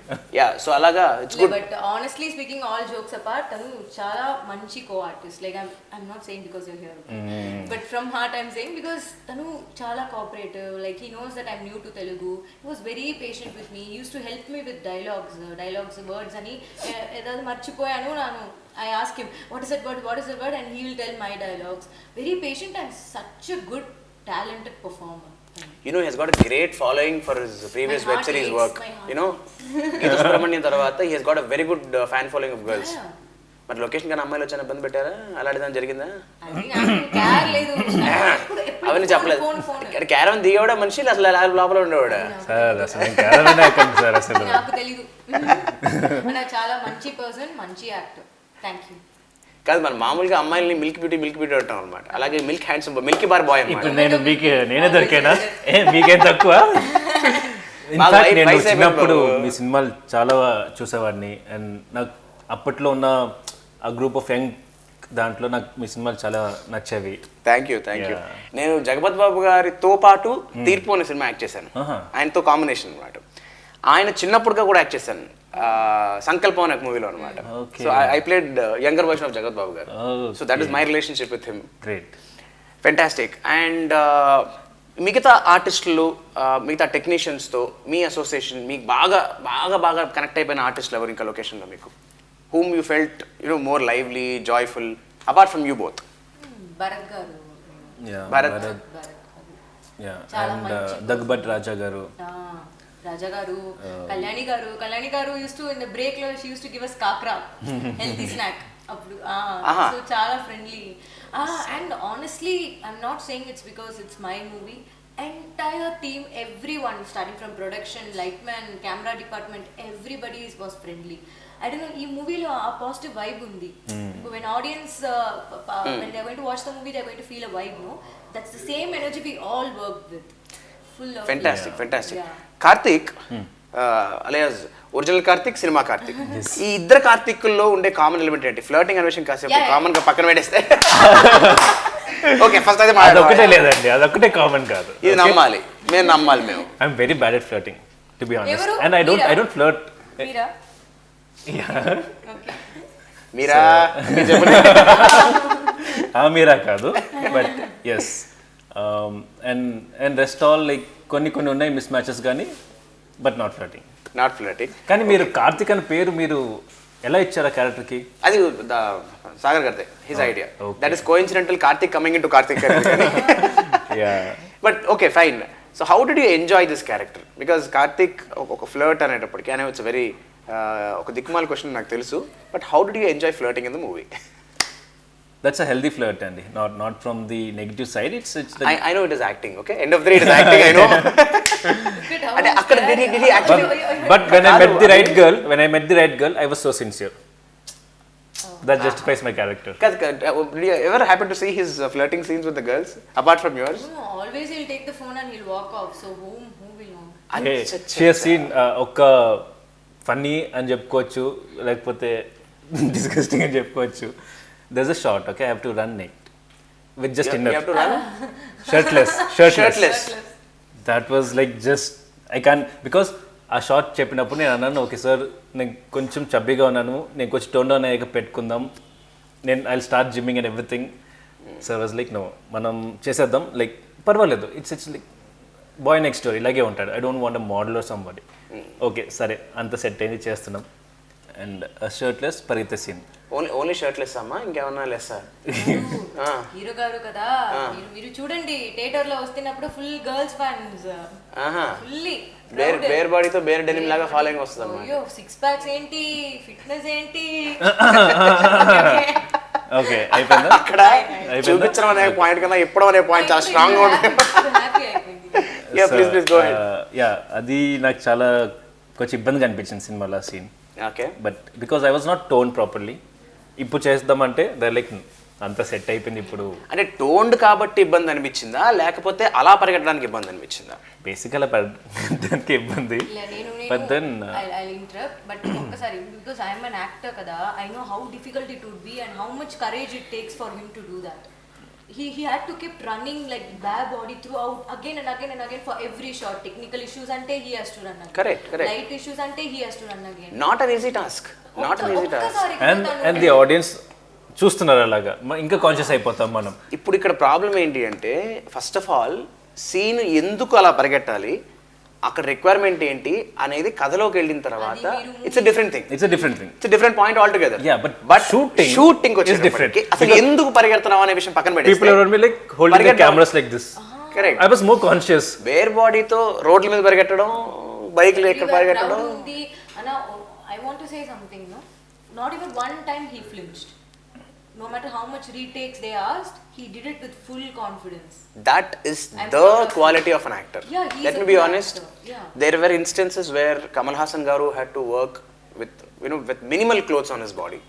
So అలాగా it's good. But honestly speaking, all jokes apart, తను చాలా మంచి co artist. Like I'm not saying because you're here, but from heart I'm saying because తను చాలా cooperative. Like he knows that I'm new to Telugu. He was very patient with me. Use to help me with dialogues words అని ఏదైనా మర్చిపోయాను నాను, I ask him what is that word and he will tell my dialogues. Very patient and such a good talented performer. You know, he has got a great following for his previous web series work. You know, Geeta Subramanian tarvata he has got a very good fan following of girls. మరి location కానీ అమ్మాయిలు వచ్చాను ఇబ్బంది పెట్టారా, అలాంటిదని జరిగిందా? అది నాకు care లేదు. ఎప్పుడు అవన్నీ చెప్పలేదు. phone, phone. క్యారవన్ దిగేవాడా మనిషి అసలు లోపల ఉండేవాడా? సార్ అసలు నేను క్యారవాన్ ఎక్కండి సార్ అసలు. నాకు తెలీదు. నాకు చాలా మంచి పర్సన్, మంచి యాక్టర్. Thank you. కాదు, మన మామూలుగా అమ్మాయిల్ని మిల్క్ బ్యూటీ అంటాం అనమాట. అలాగే milk handsome milky bar boy అనమాట. ఇప్పుడు నేనే దొరికానా? మీకేం తక్కువ? ఇన్ఫాక్ట్ నేను చిన్నప్పుడు మీ సినిమాలు చాలా చూసేవాడిని అండ్ నాకు అప్పట్లో ఉన్న ఆ గ్రూప్ ఆఫ్ యంగ్ దాంట్లో నాకు మీ సినిమాలు చాలా నచ్చేవి. Thank you. నేను జగపతి బాబు గారితో పాటు తీర్పు అనే సినిమా యాక్ట్ చేశాను. ఆయనతో కాంబినేషన్ అనమాట. ఆయన చిన్నప్పుడుగా కూడా యాక్ట్ చేశాను సంకల్పం అనే మూవీలో అనమాట. So I played younger version of జగత్ బాబు garu. So that is my relationship with him. Great, fantastic. And మిగతా ఆర్టిస్టులు, మిగతా టెక్నీషియన్స్తో మీ అసోసియేషన్, మీకు బాగా బాగా బాగా కనెక్ట్ అయిపోయిన ఆర్టిస్టులు ఎవరు ఇంకా లొకేషన్లో మీకు? whom you felt more lively, joyful, apart from you both? Bharat గారు. భరత్. అండ్ దగ్గుబట్ రాజా గారు. రాజా గారు, కళ్యాణి గారు used to in the break లో she used to give us kakra, healthy snack. అప్పుడు so చాలా friendly. And honestly I'm not saying it's because it's my movie. Entire team, everyone starting from production, lightman, camera department, everybody was friendly. I don't know, ఈ మూవీలో ఆ positive vibe ఉంది. When audience when they're going to watch the movie, they're going to feel a vibe, no? That's the same energy we all worked with. Full of fantastic. Karthik alias original Karthik, cinema Karthik, ఈ ఇద్దరు కార్తిక్ల్లో ఉండే common element ఏంటి? Flirting అనే విషయం కాసేపు common గా పక్కన పెడేస్తే okay, first అయితే అదొక్కటే లేదండి, అదొక్కటే కామన్ కాదు. ఇది నమ్మాలి, మేము నమ్మాలి. మేము I'm very bad at flirting to be honest, and I don't flirt. మీరా కాదు, but yes. And rest all like కొన్ని ఉన్నాయి మిస్ మ్యాచెస్ కానీ, బట్ నాట్ ఫ్లర్టింగ్. కానీ మీరు కార్తిక్ అనే పేరు మీరు ఎలా ఇచ్చారు ఆ క్యారెక్టర్కి? అది సాగర్ గారిదే, his idea. That is coincidental, Karthik coming into Karthik. But okay, fine. So how did you enjoy this character? Because Karthik ఒక ఫ్లర్ట్ అనేటప్పటికీ, అనే ఇట్స్ వెరీ ఒక దిక్కుమాల క్వశ్చన్ నాకు తెలుసు, but how did you enjoy flirting in the movie? That's a healthy flirt, Andy. Not from the negative side. It's the... I know it is acting. Okay, end of the day it is acting. I know. Did he actually? But when I met the right girl, I was so sincere. That justifies my character. Did you ever happen to see his flirting scenes with the girls apart from yours? No, always he'll take the phone and he'll walk off. So who will know? Hey, she has seen oka funny అని చెప్పుకోవచ్చు, లేకపోతే disgusting అని చెప్పుకోవచ్చు. There's a shot, okay? I have to run naked with just inner. You have to run? Shirtless. That was like just, I can't, because ఆ short చెప్పినప్పుడు నేను అన్నాను, okay sir నేను కొంచెం చబ్బీగా ఉన్నాను, నేను కొంచెం టోన్ డౌన్ అయ్యాక పెట్టుకుందాం, I start gymming and everything. Sir was like no, మనం చేసేద్దాం, లైక్ పర్వాలేదు, it's like boy next door ఇలాగే ఉంటాడు, I don't want a model or somebody. Okay సరే, అంత సెట్ అయింది, చేస్తున్నాం. అండ్ షర్ట్లెస్ పరిగెత్తే సీన్. ఓన్లీ షర్ట్లెస్ అమ్మా, ఇంకేమన్నా లెస్సా? హీరో గారు కదా, మీరు చూడండి థియేటర్ లో వస్తున్నప్పుడు full girls fans, fully bare బాడీతో బేర్ డెనిమ్ లాగా ఫాలోయింగ్ వస్తుంది అన్నమాట. అయ్యో, సిక్స్ ప్యాక్స్ ఏంటి, ఫిట్నెస్ ఏంటి. ఓకే, అయిపోయిందా? అక్కడ చూపించడం అనే పాయింట్ కన్నా ఇప్పడం అనే పాయింట్ చాలా స్ట్రాంగ్ గా ఉంటుంది. అది నాకు చాలా కొంచెం ఇబ్బందిగా అనిపించింది సినిమాలో ఆ సీన్. Okay, but because I was not tone properly. ఇప్పుడు చేద్దామంటే దే లైక్ అంత సెట్ అయిపోయింది. ఇప్పుడు అంటే టోన్డ్ కాబట్టి ఇబ్బంది అనిపించిందా, లేకపోతే అలా పరిగెట్టడానికి ఇబ్బంది అనిపించిందా? బేసిక్ అలా పరిగెట్టడానికి ఇబ్బంది. బట్ దెన్ బట్ ఒక్కసారి, బికాస్ ఐఎమ్ అన్ యాక్టర్ కదా, I know how difficult it would be and how much courage it takes for him to do that. He had to keep running like bare body throughout, again and again for every shot. Technical issues ante he has to run again. Correct. Light issues ante he has to run again. Not an easy task. And the audience చూస్తున్నారు అలాగా, ఇంకా conscious అయిపోతాం మనం. ఇప్పుడు ఇక్కడ problem ఏంటి అంటే, first of all seen ఎందుకు అలా పరిగెట్టాలి, అక్కడ రిక్వైర్మెంట్ ఏంటి అనేది కథలోకి వెళ్ళిన తర్వాత it's a different thing. It's a different point all together. But shooting is different. అసలు ఎందుకు పరిగెడుతున్నాం అనే విషయం పక్కన పెట్టి, people around me like holding the cameras like this. Correct. I was more conscious. Bare బాడీతో రోడ్ల మీద పరిగెట్టడం, బైక్లు ఎక్కడ పరిగెట్టడం. అన్న, I want to say something, no? not even one time he flinched. No matter how much retakes they asked, he did it with full confidence. That is I'm the proud of quality of an actor. Yeah, he's Let a me be good honest. actor. Yeah. There were instances where Kamal Hassan garu had to work with with minimal clothes on his body.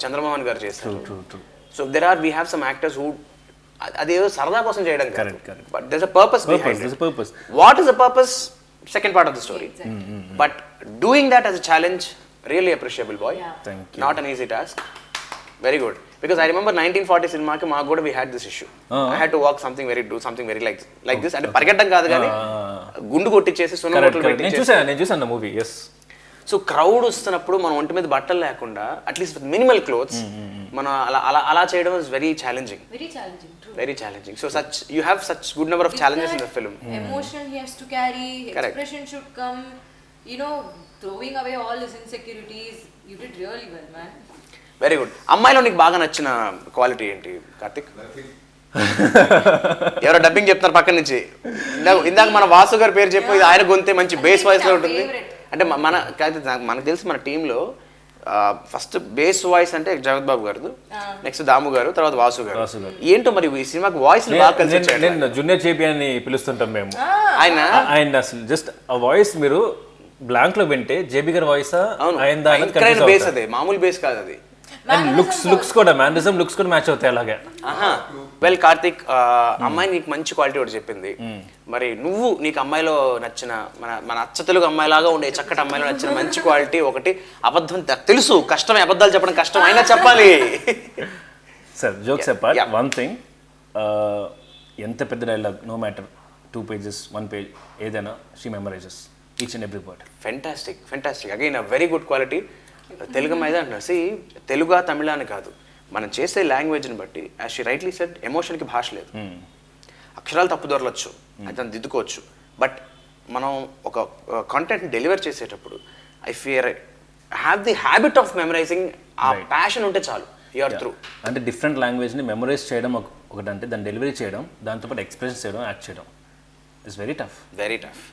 Chandramohan garu chesaru. True. So we have some actors who అదేదో సరదా కోసం చేయడం కాదు. Correct. But there's a purpose behind There's it. a purpose. What is the purpose? Second part of the story. Exactly. But doing that as a challenge, really appreciable, boy. Yeah. Thank you. Not an easy task. Very good. Because I remember 1940 సినిమాకి మాకు కూడా we had this issue. I had to walk do something very like this. అంటే పరిగెట్టడం కాదు కానీ గుండు కొట్టించేసి సున్నం బొట్లు పెట్టించేసి. నేను చూసాను మూవీ. ఎస్. సో క్రౌడ్ వస్తున్నప్పుడు మనం ఒంటి మీద బట్టలు లేకుండా అట్లీస్ట్ విత్ మినిమల్ క్లోత్స్ మనం అలా చేయడం is very challenging. Very challenging, true. Very challenging. So you have such good number of challenges in the film. Emotion he has to carry, Correct. expression should come, throwing away all his insecurities. You did really well, man. Very good. అమ్మాయిలో నీకు బాగా నచ్చిన quality ఏంటి కార్తిక్? ఎవరో dubbing చెప్తున్నారు పక్కన నుంచి. ఇందాక మన వాసు గారి పేరు చెప్పి ఇది ఆయన గొంతే మంచి బేస్ వాయిస్ లో ఉంటుంది. అంటే మనకు తెలిసి మన టీంలో ఫస్ట్ బేస్ వాయిస్ అంటే జగత్ బాబు గారు, నెక్స్ట్ దాము గారు, తర్వాత వాసు గారు. ఏంటో మరి ఈ సినిమాకి వాయిస్ బాగా కలిసి వచ్చాడు. నేను జూనియర్ జేపీ అని పిలుస్తుంటాం మేము. ఆయన అసలు జస్ట్ ఆ వాయిస్ మీరు బ్లాంక్ లో వింటే జేబీ గారి వాయిస్ బేస్ అదే, మామూలు బేస్ కాదు అది. అండ్ లుక్స్ కూడా మ్యానరిజం లుక్స్ కూడా మ్యాచ్ అవుతాయి అలాగే. వెల్ కార్తిక్, అమ్మాయి నీకు మంచి క్వాలిటీ ఒకటి చెప్పింది. మరి నువ్వు నీకు అమ్మాయిలో నచ్చిన మన అచ్చ తెలుగు అమ్మాయిలాగా ఉండే చక్కటి అమ్మాయిలో నచ్చిన మంచి క్వాలిటీ ఒకటి. అబద్ధం తెలుసు, కష్టమే, అబద్ధాలు చెప్పడం కష్టం, అయినా చెప్పాలి. Sir jokes apart, one thing, ఎంత పెద్ద dialogue no matter 2 pages 1 page ఏదైనా she memorises each and every word. Fantastic again a very good quality. Telugu మీద అంటున్నారు, తెలుగు తమిళ అని కాదు, మనం చేసే లాంగ్వేజ్ని బట్టి యాజ్ షీ రైట్లీ సెడ్ ఎమోషన్కి భాష లేదు. అక్షరాలు తప్పు దొరలొచ్చు, అతను దిద్దుకోవచ్చు, బట్ మనం ఒక కాంటెంట్ని డెలివర్ చేసేటప్పుడు have the habit of memorising. ఆ ప్యాషన్ ఉంటే చాలు, యూఆర్ త్రూ. అంటే డిఫరెంట్ లాంగ్వేజ్ని మెమరైజ్ చేయడం ఒకటంటే దాన్ని డెలివరీ చేయడం, దాంతోపాటు ఎక్స్ప్రెస్ చేయడం, యాక్ట్ చేయడం it's very tough.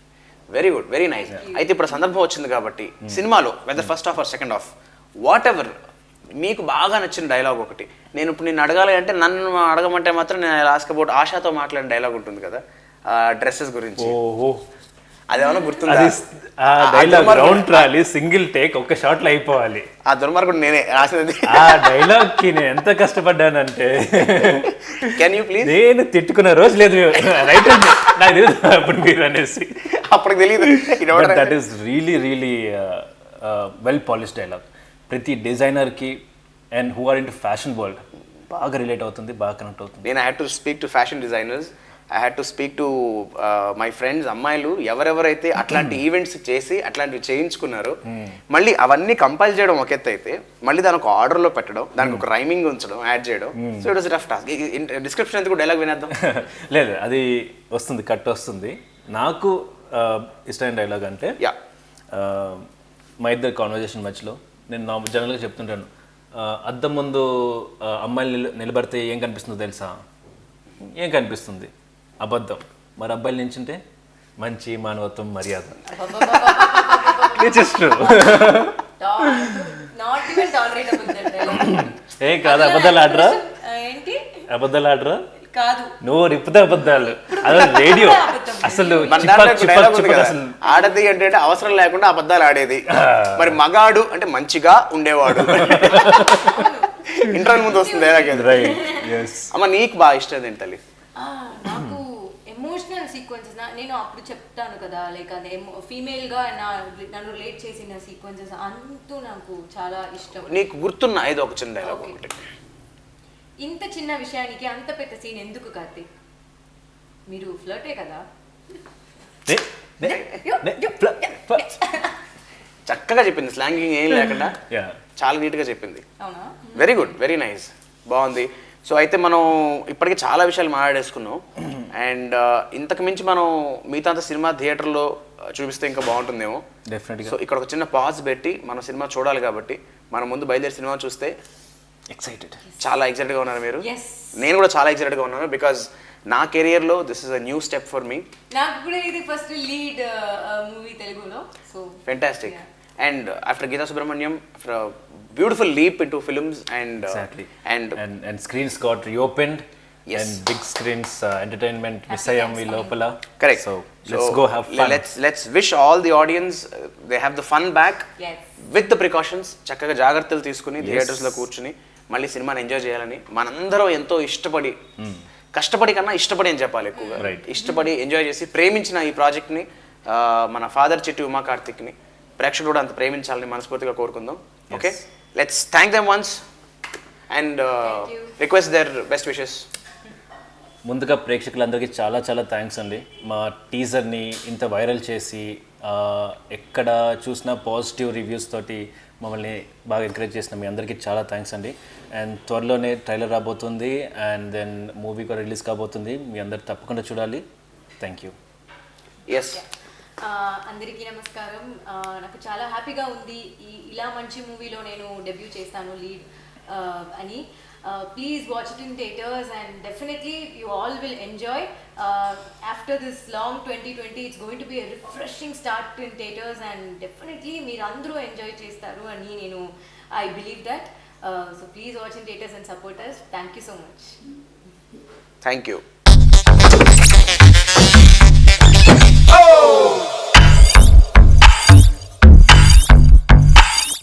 Very good, very nice. అయితే ఇప్పుడు సందర్భం వచ్చింది కాబట్టి సినిమాలో whether first half or second half whatever మీకు బాగా నచ్చిన డైలాగ్ ఒకటి. నేను ఇప్పుడు నిన్ను అడగాలి అంటే నన్ను అడగమంటే మాత్రం నేను లాస్ట్ అబౌట్ ఆశాతో మాట్లాడిన డైలాగ్ ఉంటుంది కదా, డ్రెస్సెస్ గురించి. అదేమన్నా గుర్తుందా? రౌండ్ ట్రాలీ సింగిల్ టేక్ ఒక్క షాట్ లో అయిపోవాలి. ఆ దుర్మార్గుడు నేనే రాసినది. ఆ డైలాగ్ కి నేను ఎంత కష్టపడ్డానంటే కెన్ యూ ప్లీజ్, నేను తిట్టుకున్న రోజు లేదు రైట్ నాకు తెలియదు అప్పుడు మీరు అనేసి. అప్పుడు తెలియదు. That is really well polish dialogue. ప్రతి డిజైనర్కి and who are into fashion world బాగా రిలేట్ అవుతుంది, బాగా కనెక్ట్ అవుతుంది. నేను I had to speak to fashion designers, I had to speak to my friends అమ్మాయిలు ఎవరెవరైతే అట్లాంటి ఈవెంట్స్ చేసి అట్లాంటివి చేయించుకున్నారో, మళ్ళీ అవన్నీ కంపైల్ చేయడం ఒక ఎత్తు అయితే మళ్ళీ దానికి ఒక ఆర్డర్లో పెట్టడం, దానికి ఒక రైమింగ్ ఉంచడం, యాడ్ చేయడం. So it was rough task. Description ఎందుకు డైలాగ్ వినేద్దాం? లేదు, అది వస్తుంది, కట్ వస్తుంది. నాకు ఇష్టమైన డైలాగ్ అంటే మా ఇద్దరు కాన్వర్జేషన్ మధ్యలో నేను జనరల్గా చెప్తుంటాను, అద్దం ముందు అమ్మాయిలు నిలబడితే ఏం కనిపిస్తుందో తెలుసా? ఏం కనిపిస్తుంది? అబద్ధం. మరి అబ్బాయిలు నించుంటే మంచి మానవత్వం, మర్యాద. ఏ కాదు, అబద్ధాలు ఆడరా? అబద్ధాలు ఆడరా? కాదు, నువ్వు రిప్పుతే అబద్ధాలు. అదే రేడియో అసలు ఆడది అంటే అవసరం లేకుండా అబద్ధాలు ఆడేది. మరి మగాడు అంటే మంచిగా ఉండేవాడు. ఇంటర్వ్యూ ముందు వస్తుంది. అమ్మ నీకు బాగా ఇష్టం ఏంటి తల్లి? నాకు ఎమోషనల్ సీక్వెన్సెస్, నేను అప్పుడు చెప్తాను కదా, లైక్ అదే ఫీమేల్గా నన్ను రిలేట్ చేసిన సీక్వెన్సెస్ అంటూ నాకు చాలా ఇష్టం. నీకు గుర్తున్న ఏదో ఒక చిన్న డైలాగ్ ఒకటి. ఇంత చిన్న విషయానికి అంత పెద్ద సీన్ ఎందుకు కార్తీక్? మీరు ఫ్లర్టే కదా? చక్కగా చెప్పింది, స్లాంగింగ్ ఏం లేకుండా చాలా నీట్గా చెప్పింది. వెరీ గుడ్, వెరీ నైస్, బాగుంది. సో అయితే మనం ఇప్పటికీ చాలా విషయాలు మాట్లాడేసుకున్నాం. అండ్ ఇంతకు మించి మనం మిగతా సినిమా థియేటర్లో చూపిస్తే ఇంకా బాగుంటుందేమో. డెఫినెట్గా. సో ఇక్కడ ఒక చిన్న పాజ్ పెట్టి మనం సినిమా చూడాలి కాబట్టి మనం ముందు బయలుదేరి సినిమా చూస్తే చాలా ఎక్సైటెడ్గా ఉన్నారు మీరు. నేను కూడా చాలా ఎక్సైటెడ్గా ఉన్నాను బికాజ్ నా కెరియర్లో this is a new step for me. నాకు కూడా ఇది ఫస్ట్ లీడ్ మూవీ తెలుగులో. So fantastic. and after Geeta Subramaniam, for a beautiful leap into films and Exactly. and And screens got reopened. Yes. And big screens entertainment Visayam vi lopala. correct. So let's go have fun. Let's wish all the audience they have the fun back Yes. with the precautions. చక్కగా జాగ్రత్తలు తీసుకుని థియేటర్స్లో కూర్చుని మళ్ళీ సినిమాని enjoy చేయాలని మనందరం ఎంతో ఇష్టపడి కష్టపడి కన్నా ఇష్టపడి అని చెప్పాలి ఎక్కువగా Right. ఇష్టపడి ఎంజాయ్ చేసి ప్రేమించిన ఈ ప్రాజెక్ట్ని మన ఫాదర్ చిట్టి ఉమా కార్తిక్ని ప్రేక్షకుడు కూడా అంత ప్రేమించాలని మనస్ఫూర్తిగా కోరుకుందాం. Okay, let's thank them once and request their best wishes. ముందుగా ప్రేక్షకులందరికీ చాలా చాలా థ్యాంక్స్ అండి. మా టీజర్ని ఇంత వైరల్ చేసి ఎక్కడ చూసినా పాజిటివ్ రివ్యూస్ తోటి మమ్మల్ని బాగా ఎంకరేజ్ చేసిన మీ అందరికీ చాలా థ్యాంక్స్ అండి. అండ్ త్వరలోనే ట్రైలర్ రాబోతుంది అండ్ దెన్ మూవీ కూడా రిలీజ్ కాబోతుంది. మీ అందరు తప్పకుండా చూడాలి. Thank you. ఎస్, అందరికీ నమస్కారం. నాకు చాలా హ్యాపీగా ఉంది ఇలా మంచి మూవీలో నేను డెబ్యూ చేస్తాను లీడ్ అని. Please watch it in theaters and definitely you all will enjoy. After this long 2020, it's going to be a refreshing start in theaters and definitely meerandru enjoy chestaru ani I believe that. So please watch in theaters and support us. Thank you so much. Thank you.